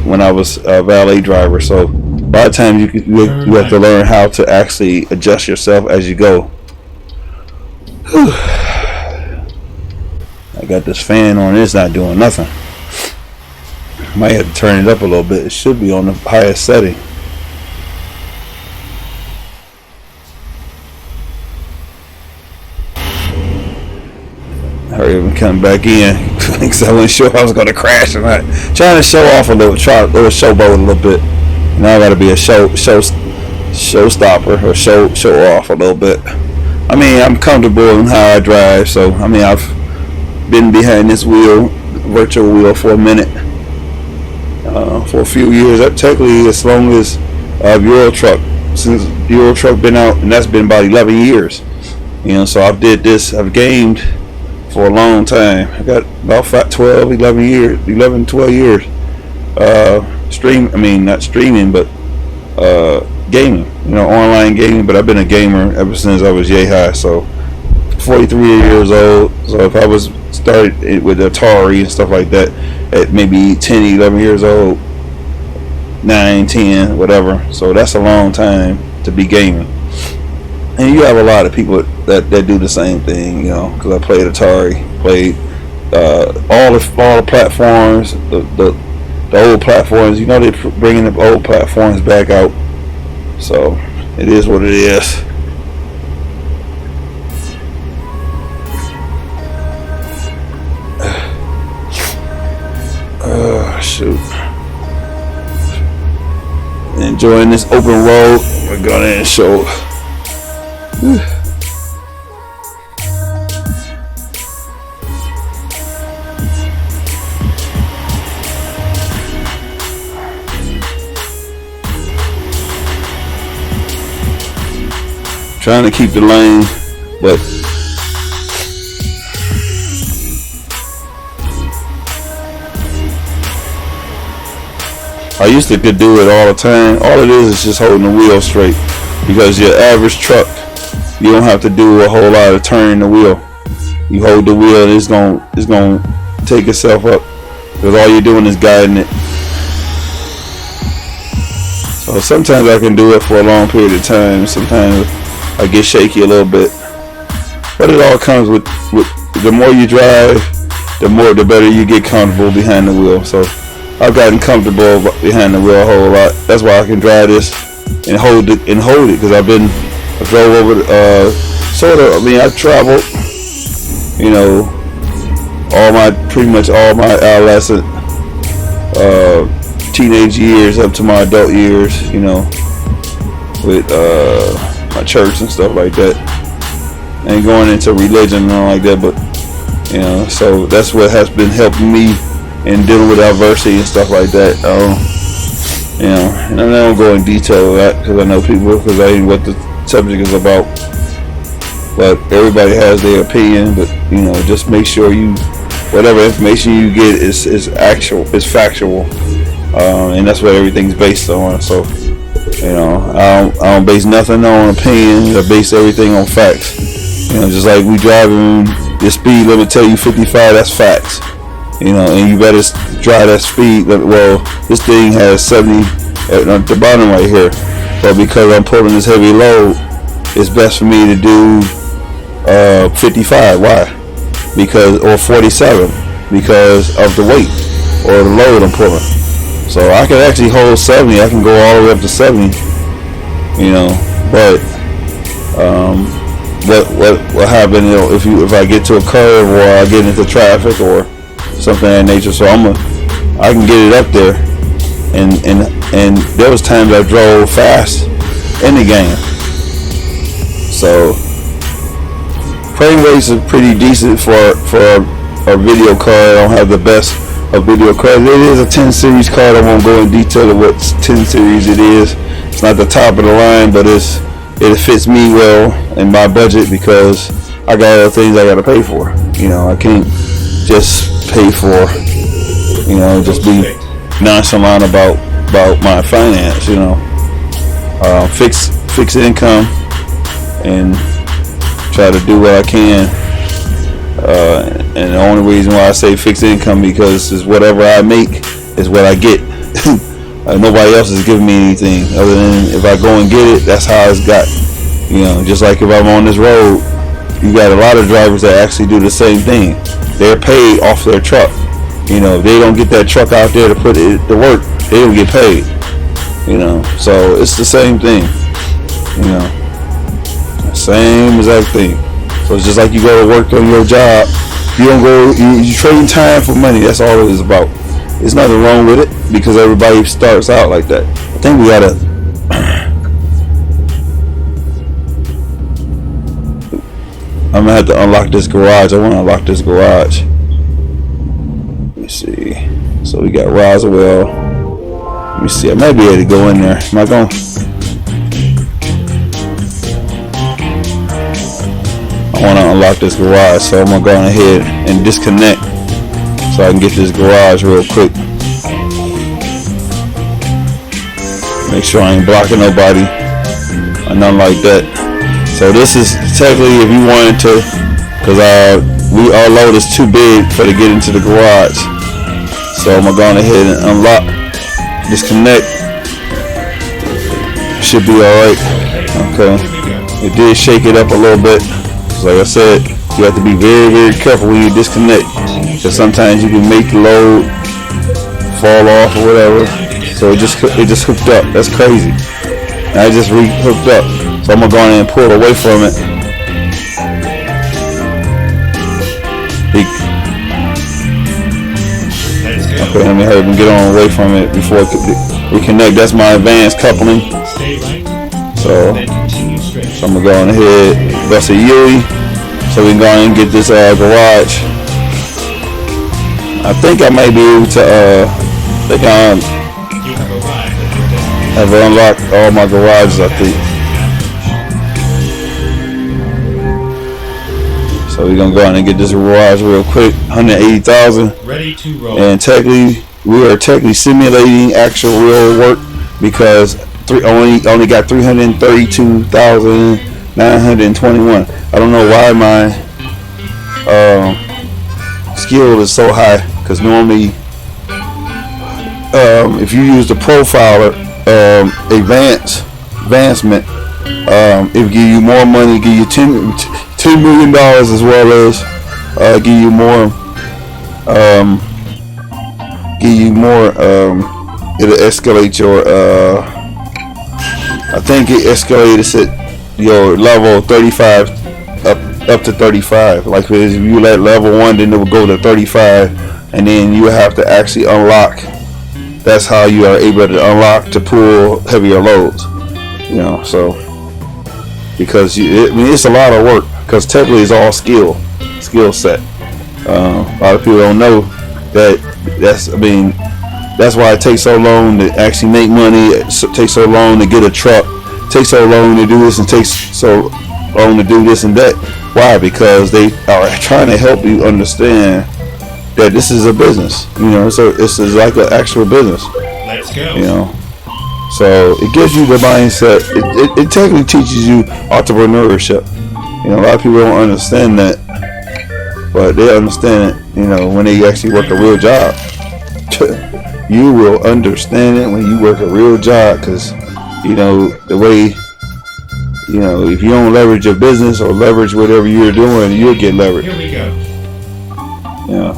when I was a valet driver. So by the time you have to learn how to actually adjust yourself as you go. I got this fan on, it's not doing nothing. Might have to turn it up a little bit. It should be on the highest setting. Hurry up and come back in because I wasn't sure if I was going to crash or not. Trying to show off a little, showboat a little bit. Now I got to be a showstopper or show off a little bit. I mean, I'm comfortable in how I drive, so I mean, I've been behind this virtual wheel for a minute, for a few years. Technically, as long as Euro Truck, since Euro Truck been out, and that's been about 11 years. You know, so I've gamed for a long time. I got about 11 years. Not streaming, but gaming. You know, online gaming. But I've been a gamer ever since I was yay high. So 43 years old. So if I was started with Atari and stuff like that at maybe 10, 11 years old, 9, 10, whatever. So that's a long time to be gaming. And you have a lot of people that do the same thing, you know, because I played Atari, played all the platforms, the old platforms. You know, they're bringing the old platforms back out. So it is what it is. Shoot. Enjoying this open road. We're going to show. Trying to keep the lane, but I used to do it all the time. All it is just holding the wheel straight, because your average truck, you don't have to do a whole lot of turning the wheel. You hold the wheel, it's gonna take itself up, because all you're doing is guiding it. So sometimes I can do it for a long period of time. Sometimes I get shaky a little bit, but it all comes with the more you drive, the better you get comfortable behind the wheel. So I've gotten comfortable behind the wheel a whole lot. That's why I can drive this and hold it, because I drove over I've traveled, you know, pretty much all my adolescent, teenage years up to my adult years, you know, with my church and stuff like that, and going into religion and all like that. But you know, so that's what has been helping me in dealing with adversity and stuff like that. You know, and I don't go in detail with that because I know people, because I ain't what the subject is about. But everybody has their opinion. But you know, just make sure whatever information you get is factual, and that's what everything's based on. So you know, I don't base nothing on opinions. I base everything on facts. You know, just like we driving, the speed limit tell you 55, that's facts. You know, and you better drive that speed. Well, this thing has 70 at the bottom right here, but because I'm pulling this heavy load, it's best for me to do 55. Why? Or 47, because of the weight or the load I'm pulling. So I can actually hold 70. I can go all the way up to 70. You know, but what happens, you know, if I get to a curve or I get into traffic or something of that nature? So I can get it up there, and there was times I drove fast in the game. So frame rates are pretty decent for a video card. I don't have the best of video cards. It is a 10 series card. I won't go in detail of what 10 series it is. It's not the top of the line, but it fits me well in my budget because I got other things I got to pay for. You know, I can't just pay for, you know, just be nonchalant about my finance. You know, fix income and try to do what I can. And the only reason why I say fixed income because is whatever I make is what I get. Nobody else is giving me anything other than if I go and get it, that's how it's got. You know, just like if I'm on this road, you got a lot of drivers that actually do the same thing. They're paid off their truck. You know, if they don't get that truck out there to put it to work, they don't get paid. You know, so it's the same thing. You know, same exact thing. So it's just like you go to work on your job. You don't go. You trading time for money. That's all it is about. There's nothing wrong with it because everybody starts out like that. I think we gotta. I'm gonna have to unlock this garage. I want to unlock this garage. Let me see. So we got Roswell. Let me see. I might be able to go in there. Am I going? I want to unlock this garage, so I'm gonna go ahead and disconnect so I can get this garage real quick. Make sure I ain't blocking nobody or nothing like that. So this is technically if you wanted to, because our load is too big for to get into the garage. So I'm gonna go ahead and unlock, disconnect. Should be alright. Okay. It did shake it up a little bit. Like I said, you have to be very, very careful when you disconnect, because sometimes you can make the load fall off or whatever. So it just hooked up. That's crazy. And I just hooked up. So I'm gonna go in and pull away from it. Okay, let me hurry and get on away from it before it reconnect. That's my advanced coupling. So I'm gonna go on ahead, bust a Yui, so we can go in and get this garage. I think I might be able to. I think I have unlocked all my garages. I think. So we're gonna go in and get this garage real quick. 180,000. Ready to roll. And we are technically simulating actual real work because only got 332,921. I don't know why my skill is so high, because normally if you use the profiler advancement, it will give you more money, give you $10 million, as well as give you more it'll escalate your I think it escalates it your level 35 up to 35. Like if you let level 1, then it will go to 35, and then you have to actually unlock. That's how you are able to unlock to pull heavier loads. You know, so because it's a lot of work, because technically it's all skill set. A lot of people don't know that. That's why it takes so long to actually make money. It takes so long to get a truck. It takes so long to do this, and takes so long to do this and that. Why? Because they are trying to help you understand that this is a business. You know, so it's like an actual business. Let's go. You know, so it gives you the mindset. It technically teaches you entrepreneurship. You know, a lot of people don't understand that, but they understand it. You know, when they actually work a real job. You will understand it when you work a real job, because you know the way, you know, if you don't leverage your business or leverage whatever you're doing, you'll get leverage. Here we go. Yeah.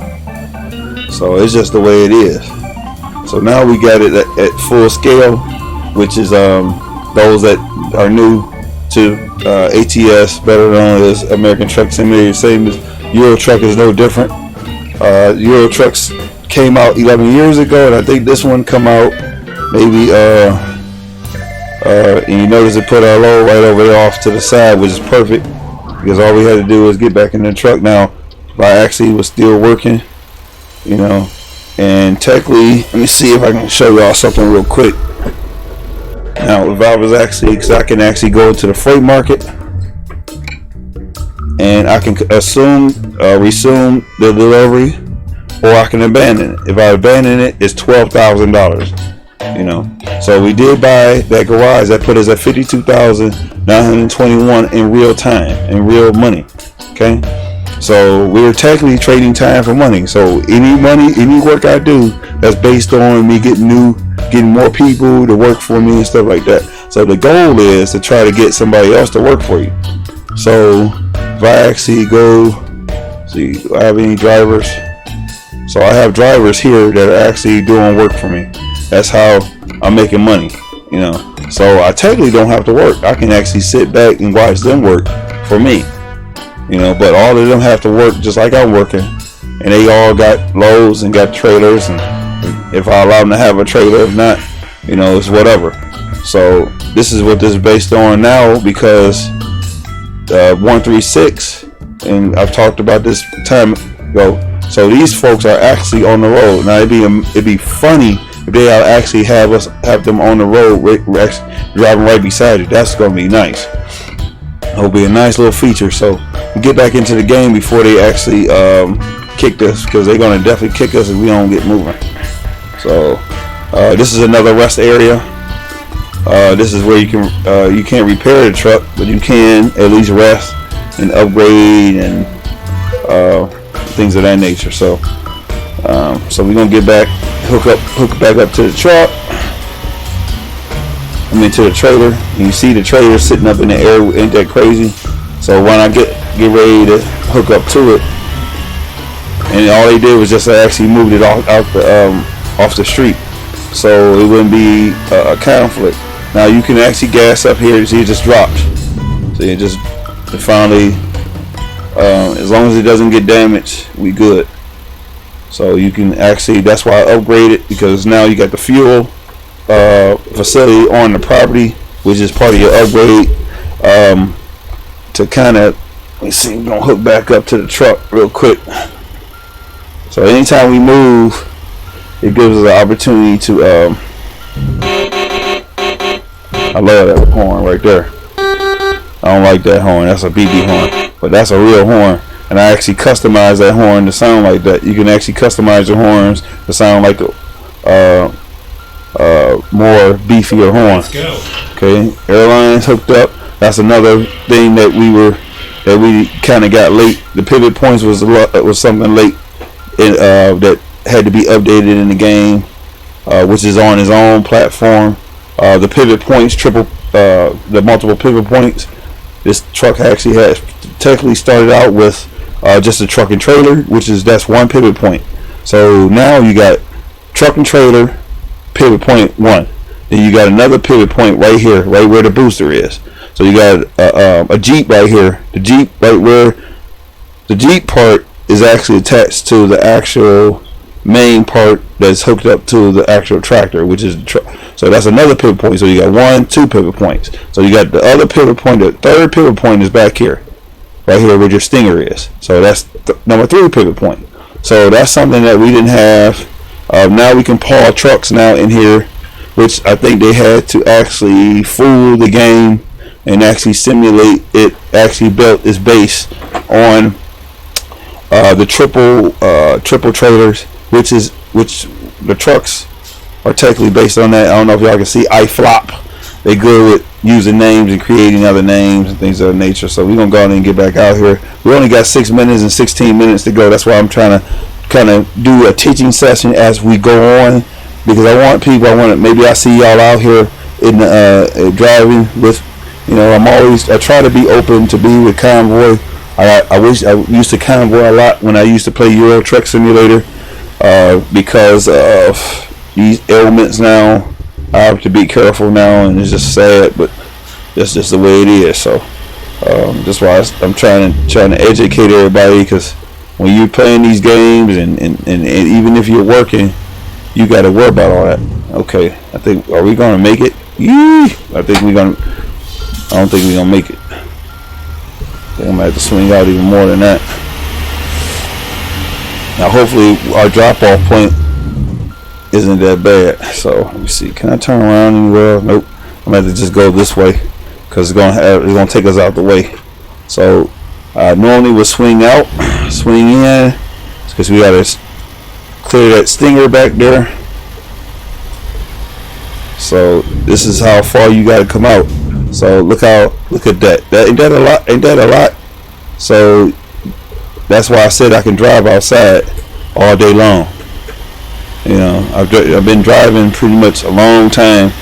So it's just the way it is. So now we got it at full scale, which is those that are new to ATS, better known as American Truck Simulator, same as Euro Truck is no different. Euro Trucks came out 11 years ago, and I think this one come out maybe and you notice it put our load right over there off to the side, which is perfect, because all we had to do was get back in the truck. Now, if I actually was still working, you know, and technically, let me see if I can show y'all something real quick. Now, if I was actually, because I can actually go into the freight market and I can resume the delivery, or I can abandon it. If I abandon it, it's $12,000. You know, so we did buy that garage. That put us at $52,921 in real time, in real money. Okay, so we were technically trading time for money. So any work I do that's based on me getting more people to work for me and stuff like that. So the goal is to try to get somebody else to work for you. So if I actually go, see, do I have any drivers? So I have drivers here that are actually doing work for me. That's how I'm making money, you know. So I technically don't have to work. I can actually sit back and watch them work for me, you know. But all of them have to work just like I'm working, and they all got loads and got trailers. And if I allow them to have a trailer, if not, you know, it's whatever. So this is what this is based on now, because 136, and I've talked about this time ago. So these folks are actually on the road now. It'd be funny if they actually have them on the road, driving right beside you. That's gonna be nice. It'll be a nice little feature. So we get back into the game before they actually kick us, because they're gonna definitely kick us if we don't get moving. So this is another rest area. This is where you can't repair the truck, but you can at least rest and upgrade and things of that nature. So we're gonna get back, hook back up to the truck. To the trailer. And you see the trailer sitting up in the air. Ain't that crazy? So when I get ready to hook up to it, and all they did was just actually moved it off the street, so it wouldn't be a conflict. Now you can actually gas up here. You see, it just dropped. So it finally, as long as it doesn't get damaged, we good. So you can actually, that's why I upgraded, because now you got the fuel facility on the property, which is part of your upgrade, to kind of, let's see, we're gonna hook back up to the truck real quick. So anytime we move, it gives us an opportunity to I love that horn right there. I don't like that horn. That's a BB horn, but that's a real horn. And I actually customized that horn to sound like that. You can actually customize your horns to sound like a more beefier horn. Let's go. Okay, airlines hooked up. That's another thing that we kind of got late. The pivot points was something late that had to be updated in the game, which is on his own platform. The pivot points, the multiple pivot points. This truck actually had technically started out with just a truck and trailer, that's one pivot point. So now you got truck and trailer, pivot point 1. Then you got another pivot point right here, right where the booster is. So you got a Jeep right here. The Jeep right where the Jeep part is actually attached to the actual main part that's hooked up to the actual tractor, which is the truck. So that's another pivot point. So you got 2 pivot points. So you got the other pivot point. The third pivot point is back here, right here where your stinger is. So that's number 3 pivot point. So that's something that we didn't have. Now we can paw trucks now in here, which I think they had to actually fool the game and actually simulate it. Actually built its base on the triple trailers, which the trucks are technically based on that. I don't know if y'all can see iFlop. They good with using names and creating other names and things of that nature. So we're gonna go ahead and get back out here. We only got 6 minutes and 16 minutes to go. That's why I'm trying to kind of do a teaching session as we go on, because maybe I see y'all out here in driving with, I try to be open to be with Convoy. I wish I used to Convoy a lot when I used to play Euro Truck Simulator, because of these ailments now. I have to be careful now, and it's just sad, but that's just the way it is. So that's why I'm trying to educate everybody, because when you're playing these games and even if you're working, you got to worry about all that. Okay, are we gonna make it? I don't think we're gonna make it. I'm gonna have to swing out even more than that. Now hopefully our drop off point isn't that bad. So let me see. Can I turn around anywhere? Nope. I'm gonna have to just go this way because it's gonna take us out the way. So normally we'll swing out, swing in, because we gotta clear that stinger back there. So this is how far you gotta come out. So look at that. Ain't that a lot? Ain't that a lot? So that's why I said I can drive outside all day long. You know, I've been driving pretty much a long time,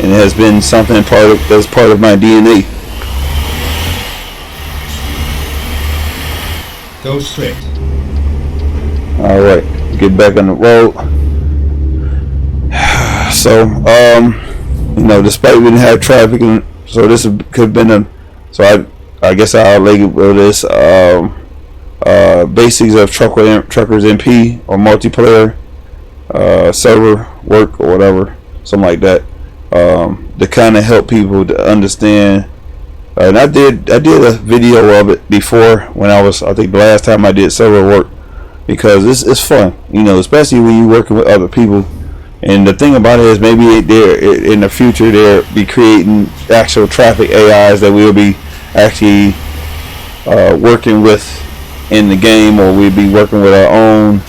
and it has been something that's part of my DNA. Go straight. All right, get back on the road. So, you know, despite we didn't have traffic, and so this could have been a. So I guess I'll label this basics of Truckersmp or multiplayer server work or whatever, something like that, to kind of help people to understand. And I did a video of it before when I think the last time I did server work, because it's fun, you know, especially when you're working with other people. And the thing about it is, maybe in the future they'll be creating actual traffic AIs that we'll be actually working with in the game, or we'll be working with our own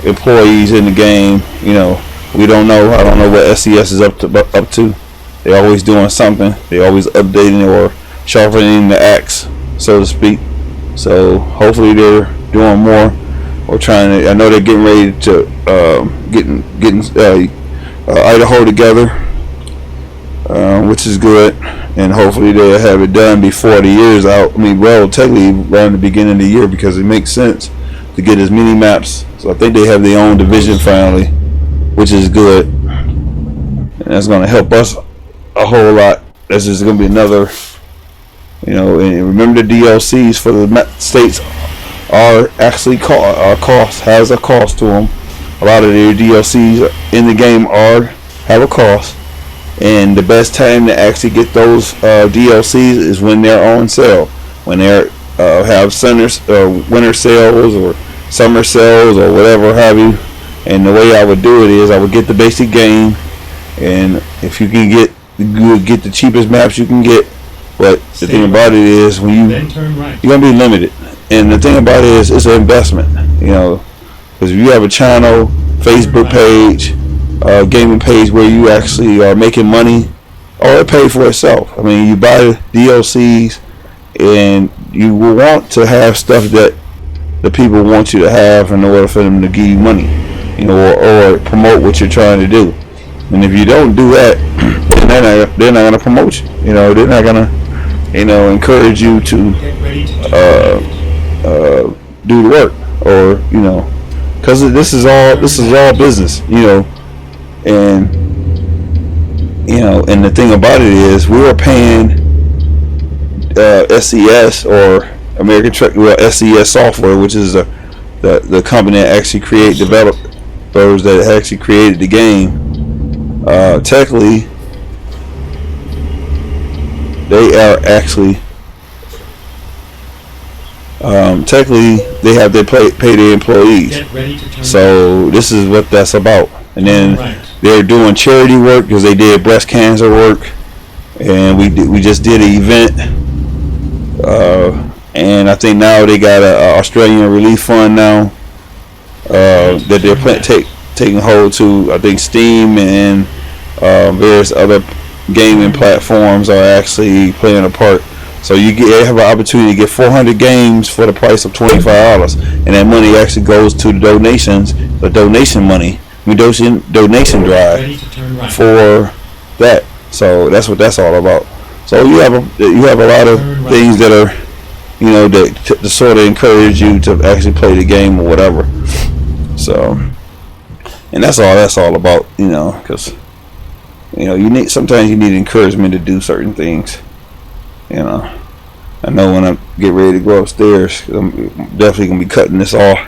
employees in the game. You know, we don't know. I don't know what SCS is up to. They're always doing something. They're always updating or sharpening the axe, so to speak. So hopefully they're doing more, or trying to. I know they're getting ready to getting Idaho together, which is good, and hopefully they'll have it done before the year's out. I mean, well, technically around the beginning of the year, because it makes sense to get as many maps. So I think they have their own division finally, which is good, and that's going to help us a whole lot. This is going to be another, you know. And remember, the DLCs for the states are actually has a cost to them. A lot of their DLCs in the game have a cost, and the best time to actually get those DLCs is when they're on sale, when they have winter sales or summer sales or whatever have you. And the way I would do it is I would get the basic game, and if you can get the cheapest maps you can get. But the thing about it is, when you're gonna be limited. And the thing about it is, it's an investment, you know, because if you have a channel, Facebook page, gaming page where you actually are making money, or it pays for itself. I mean, you buy DLCs, and you will want to have stuff that the people want you to have in order for them to give you money, you know, or promote what you're trying to do. And if you don't do that, then they're not going to promote you. You know, they're not going to, you know, encourage you to do the work, or, you know, because this is all business, you know. And you know, and the thing about it is, we were paying SCS or American Truck, SCS Software, which is the company that actually developers that actually created the game. Technically, they are actually they have to pay their employees. So this is what that's about. And then they're doing charity work, because they did breast cancer work, and we just did an event, and I think now they got a Australian relief fund now that they're taking hold to. I think Steam and various other gaming platforms are actually playing a part. So you have an opportunity to get 400 games for the price of $25, and that money actually goes to the donation money. Donation drive for that. So that's what that's all about. So you have a lot of things that are, you know, that to sort of encourage you to actually play the game or whatever. So, and that's all about, you know, because, you know, sometimes you need encouragement to do certain things. You know, I know when I get ready to go upstairs, I'm definitely gonna be cutting this off,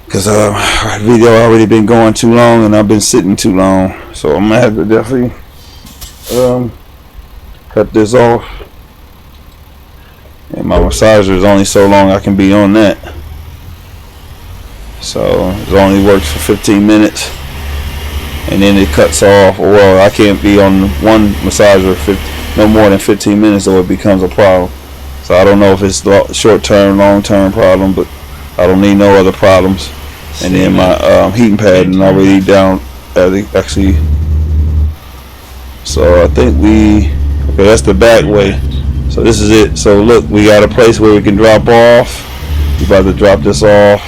because our video already been going too long, and I've been sitting too long. So I'm gonna have to definitely cut this off. and my massager is only so long I can be on that. So it only works for 15 minutes, and then it cuts off. Well, I can't be on one massager no more than 15 minutes, or it becomes a problem. So I don't know if it's short-term, long-term problem, but I don't need no other problems. And then my heating pad is already down. Actually, so I think okay, that's the back way. So this is it. So look, we got a place where we can drop off. We're about to drop this off.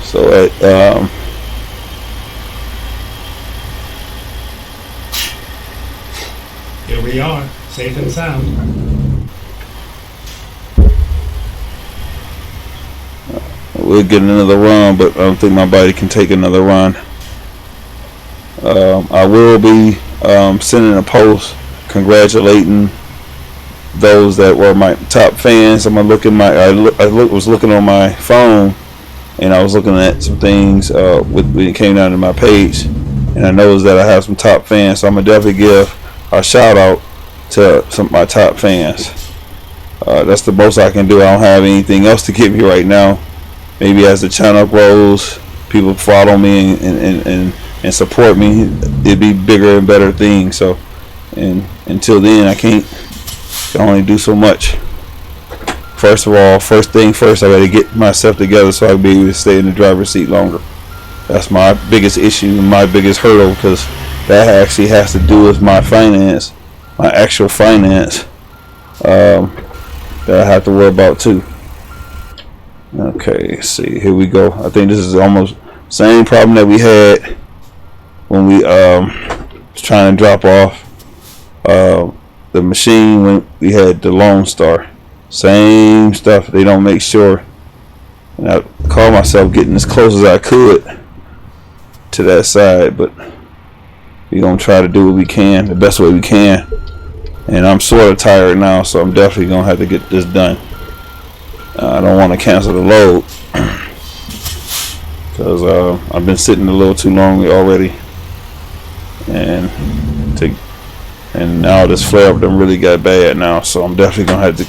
So at here we are, safe and sound. We'll get another run, but I don't think my body can take another run. I will be sending a post congratulating those that were my top fans. I'm gonna look at was looking on my phone, and I was looking at some things when it came down to my page, and I noticed that I have some top fans. So I'm gonna definitely give a shout out to some of my top fans. That's the most I can do. I don't have anything else to give you right now. Maybe as the channel grows, people follow me and support me, it'd be bigger and better things. So, and until then, I can only do so much. First of all, first thing first, I got to get myself together so I can be able to stay in the driver's seat longer. That's my biggest issue, my biggest hurdle, because that actually has to do with my finance, my actual finance, that I have to worry about too. Okay, let's see, here we go. I think this is almost same problem that we had when we was trying to drop off the machine when we had the Lone Star. Same stuff. They don't make sure. And I called myself getting as close as I could to that side, but we're gonna try to do what we can, the best way we can. And I'm sort of tired now, so I'm definitely gonna have to get this done. I don't want to cancel the load because I've been sitting a little too long already, and now this flare up done really got bad now, so I'm definitely gonna have to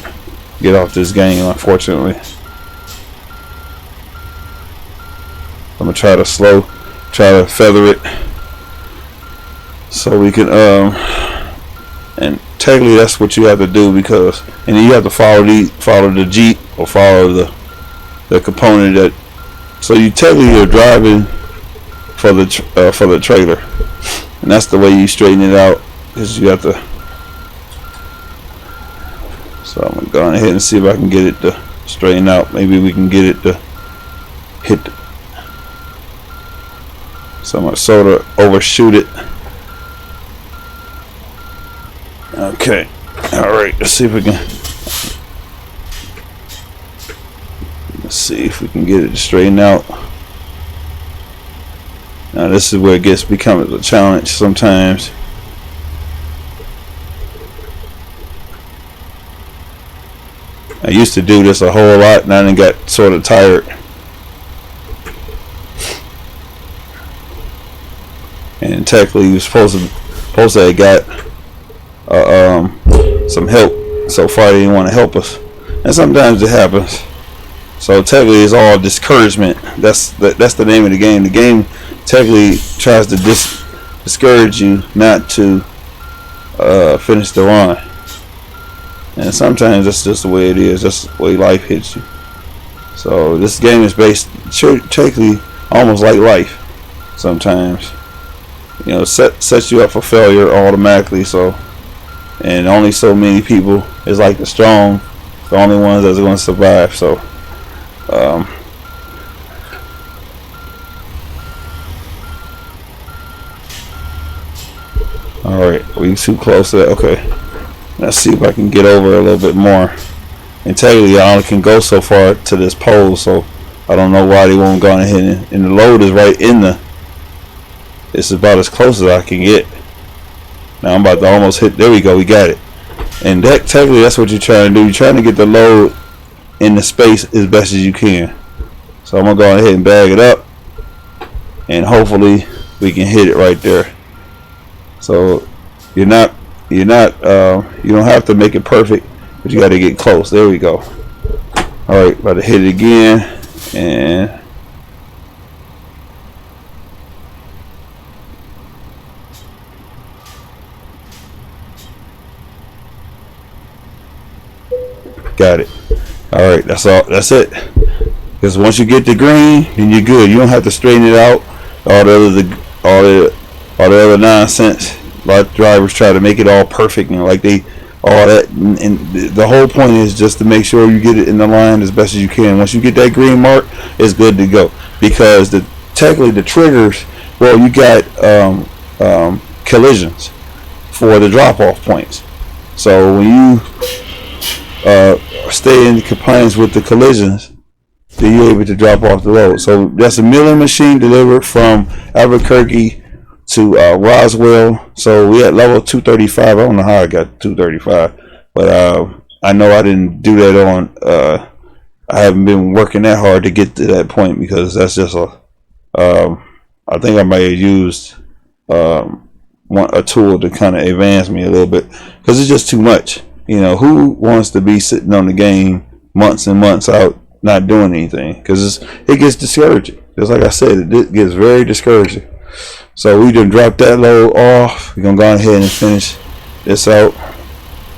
get off this game, unfortunately. I'm gonna try to feather it so we can and technically that's what you have to do, because and then you have to follow the Jeep or follow the component that, so you technically are driving for the trailer, and that's the way you straighten it out, is you have to. So I'm gonna go ahead and see if I can get it to straighten out. Maybe we can get it to hit so I'm gonna sort of overshoot it. Okay, alright, let's see if we can get it to straighten out. Now this is where it becomes a challenge sometimes. I used to do this a whole lot, and I done got sort of tired. And technically, you're supposed to have got some help. So far, they didn't want to help us, and sometimes it happens. So technically, it's all discouragement. That's the name of the game. The game technically tries to discourage you not to finish the run. And sometimes that's just the way it is. That's the way life hits you. So this game is based technically almost like life. Sometimes, you know, sets you up for failure automatically. So, and only so many people is like the strong, the only ones that's going to survive. So, all right, we too close to that. Okay. Let's see if I can get over a little bit more. And technically, I only can go so far to this pole, so I don't know why they won't go ahead. And the load is right in the. It's about as close as I can get. Now I'm about to almost hit. There we go. We got it. And that technically, that's what you're trying to do. You're trying to get the load in the space as best as you can. So I'm gonna go ahead and bag it up, and hopefully we can hit it right there. So you're not you're not you don't have to make it perfect, but you got to get close. There we go. All right, about to hit it again, and got it. All right, that's all. That's it. Because once you get the green, then you're good. You don't have to straighten it out. All the other nonsense. A lot of drivers try to make it all perfect and like they all that. And the whole point is just to make sure you get it in the line as best as you can. Once you get that green mark, it's good to go. Because technically the triggers, well, you got collisions for the drop-off points. So when you stay in compliance with the collisions, then you're able to drop off the load. So that's a milling machine delivered from Albuquerque to Roswell. So we at level 235. I don't know how I got 235, but I know I didn't do that on I haven't been working that hard to get to that point, because that's just a I think I might have used a tool to kind of advance me a little bit, because it's just too much. You know, who wants to be sitting on the game months and months out not doing anything? Because it gets discouraging. Just like I said, it gets very discouraging. So we done dropped that load off. We're gonna go ahead and finish this out.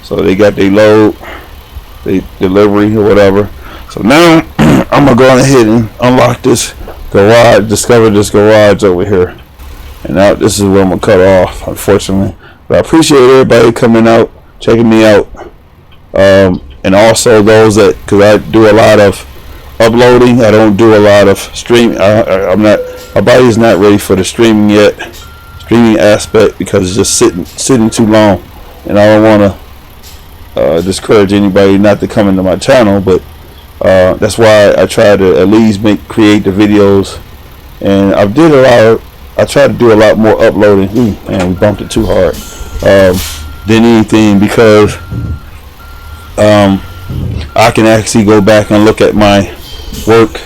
So they got their load, their delivery or whatever. So now I'm gonna go ahead and unlock this garage, discover this garage over here. And now this is where I'm gonna cut off, unfortunately. But I appreciate everybody coming out, checking me out, and also those that, because I do a lot of uploading, I don't do a lot of streaming. I'm not, my body's not ready for the streaming yet, streaming aspect, because it's just sitting too long, and I don't want to discourage anybody not to come into my channel. But that's why I try to at least create the videos, and I try to do a lot more uploading. Man, we bumped it too hard. Than anything, because I can actually go back and look at my work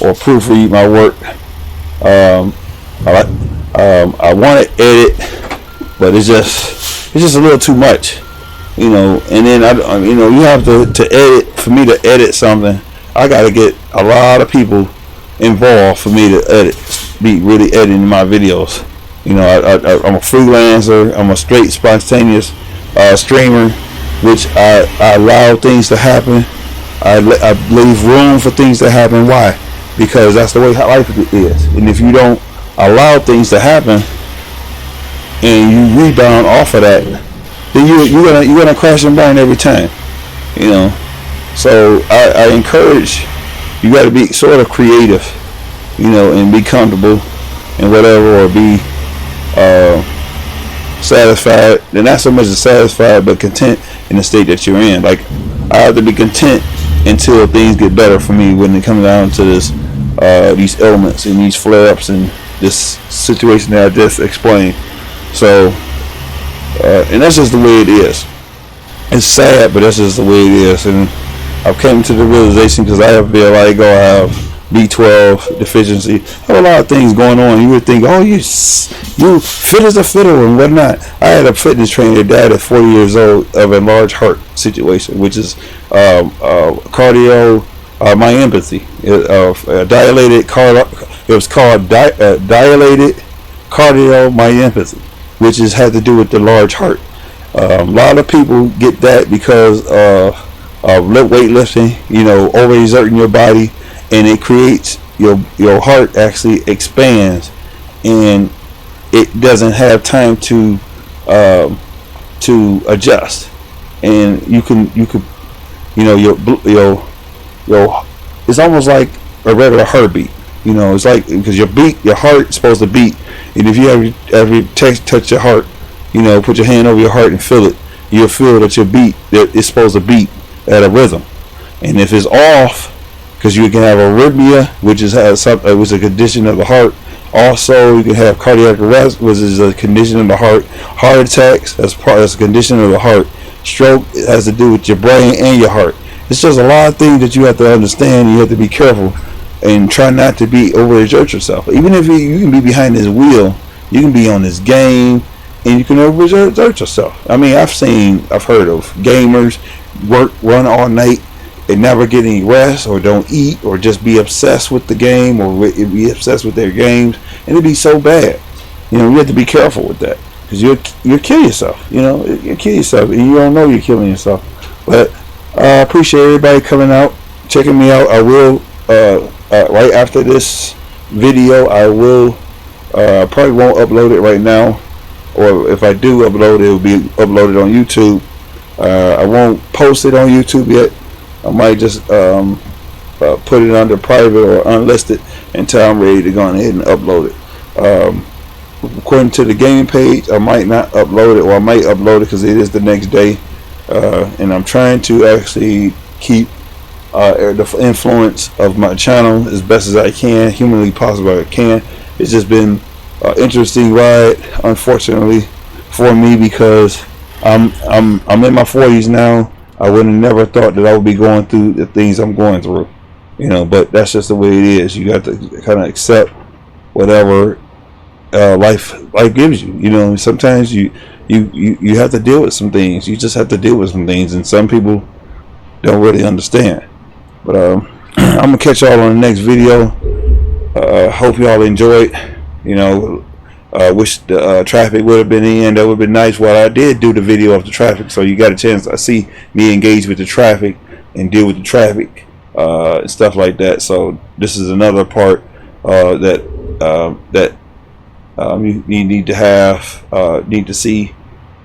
or proofread my work. I want to edit, but it's just a little too much, you know. And then you have to edit. For me to edit something, I got to get a lot of people involved for me to be really editing my videos. You know, I'm a freelancer. I'm a straight spontaneous streamer, which I allow things to happen. I leave room for things to happen. Why? Because that's the way life is. And if you don't allow things to happen and you rebound off of that, then you're gonna crash and burn every time. You know. So I encourage you got to be sort of creative, you know, and be comfortable and whatever, or be satisfied. And not so much as satisfied, but content in the state that you're in. Like, I have to be content until things get better for me when it comes down to this these elements and these flare-ups and this situation that I just explained. So and that's just the way it is. It's sad, but that's just the way it is. And I've came to the realization, because I have vitiligo, I have B12 deficiency, I have a lot of things going on. You would think, oh, you fit as a fiddle and whatnot. I had a fitness trainer that died at 40 years old of a large heart situation, which is cardiomyopathy. It was called dilated cardiomyopathy, which had to do with the large heart. A lot of people get that because of weightlifting, you know, overexerting your body, and it creates your heart actually expands, and it doesn't have time to adjust, and you could you know, your it's almost like a regular heartbeat. You know, it's like, because your heart is supposed to beat, and if you ever touch your heart, you know, put your hand over your heart and feel it, you'll feel that your beat, that it's supposed to beat at a rhythm. And if it's off, because you can have arrhythmia, which is a condition of the heart. Also, you can have cardiac arrest, which is a condition of the heart. Heart attacks, that's a condition of the heart. Stroke, it has to do with your brain and your heart. It's just a lot of things that you have to understand. You have to be careful and try not to be overexert yourself. Even if you can be behind this wheel, you can be on this game, and you can never exert yourself. I mean, I've heard of gamers run all night and never get any rest, or don't eat, or just be obsessed with the game, or be obsessed with their games, and it'd be so bad. You know, you have to be careful with that, because you'll kill yourself. You know, you kill yourself, and you don't know you're killing yourself. But I appreciate everybody coming out, checking me out. I will right after this video, I will probably won't upload it right now, or if I do upload it, will be uploaded on YouTube. I won't post it on YouTube yet. I might just put it under private or unlisted until I'm ready to go ahead and upload it. According to the gaming page, I might not upload it, or I might upload it because it is the next day. And I'm trying to actually keep the influence of my channel as best as I can, humanly possible I can. It's just been an interesting ride, unfortunately, for me, because I'm in my 40s now. I would have never thought that I would be going through the things I'm going through, you know. But that's just the way it is. You got to kind of accept whatever life gives you. You know, sometimes you have to deal with some things. You just have to deal with some things, and some people don't really understand. But I'm gonna catch y'all on the next video. Hope y'all enjoyed. You know, wish the traffic would have been in. That would have been nice. Well, I did do the video of the traffic, so you got a chance to see me engage with the traffic and deal with the traffic and stuff like that. So this is another part that you need to have, need to see,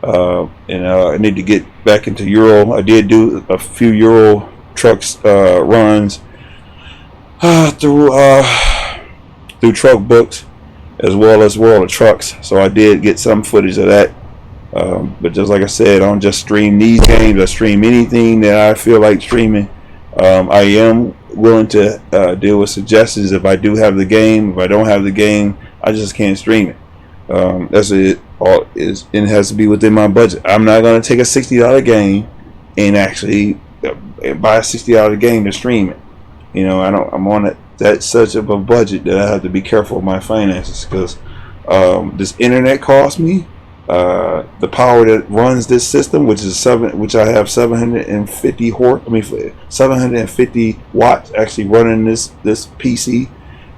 and I need to get back into Euro. I did do a few Euro trucks runs through truck books, as well as World of Trucks, so I did get some footage of that. But just like I said, I don't just stream these games. I stream anything that I feel like streaming. I am willing to deal with suggestions if I do have the game. If I don't have the game, I just can't stream it. That's it. It has to be within my budget. I'm not going to take a $60 game and actually buy a $60 game to stream it. You know, I'm on it. That's such of a budget that I have to be careful of my finances, because this internet costs me the power that runs this system, which I have 750 watts actually running this PC.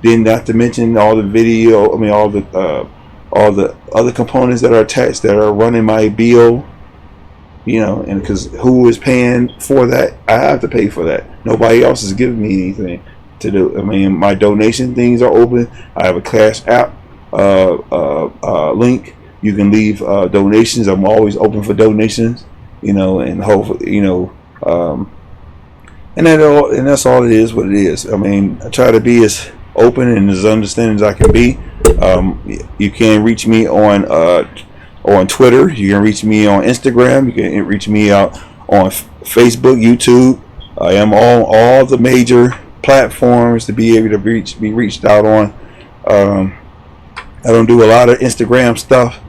Then not to mention all the video, all the other components that are attached that are running my bill. You know, and because who is paying for that? I have to pay for that. Nobody else is giving me anything to do. My donation things are open. I have a Cash App link. You can leave donations. I'm always open for donations. You know, and hopefully, you know, and that's all it is. What it is. I try to be as open and as understanding as I can be. You can reach me on Twitter. You can reach me on Instagram. You can reach me out on Facebook, YouTube. I am on all the major platforms to be able to be reached out on. I don't do a lot of Instagram stuff,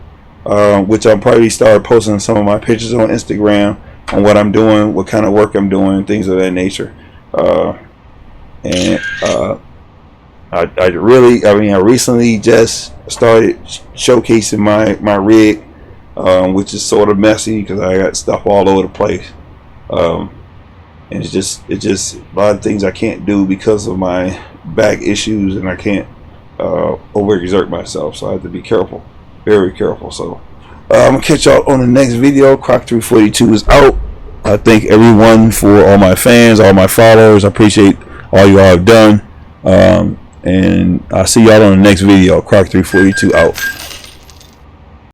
which I'll probably start posting some of my pictures on Instagram on what I'm doing, what kind of work I'm doing, things of that nature. I recently just started showcasing my rig, which is sort of messy because I got stuff all over the place. And it's just a lot of things I can't do because of my back issues, and I can't overexert myself, so I have to be careful, very careful. So I'm gonna catch y'all on the next video. Croc 342 is out. I thank everyone for all my fans, all my followers. I appreciate all you all have done, and I'll see y'all on the next video. Croc 342 out.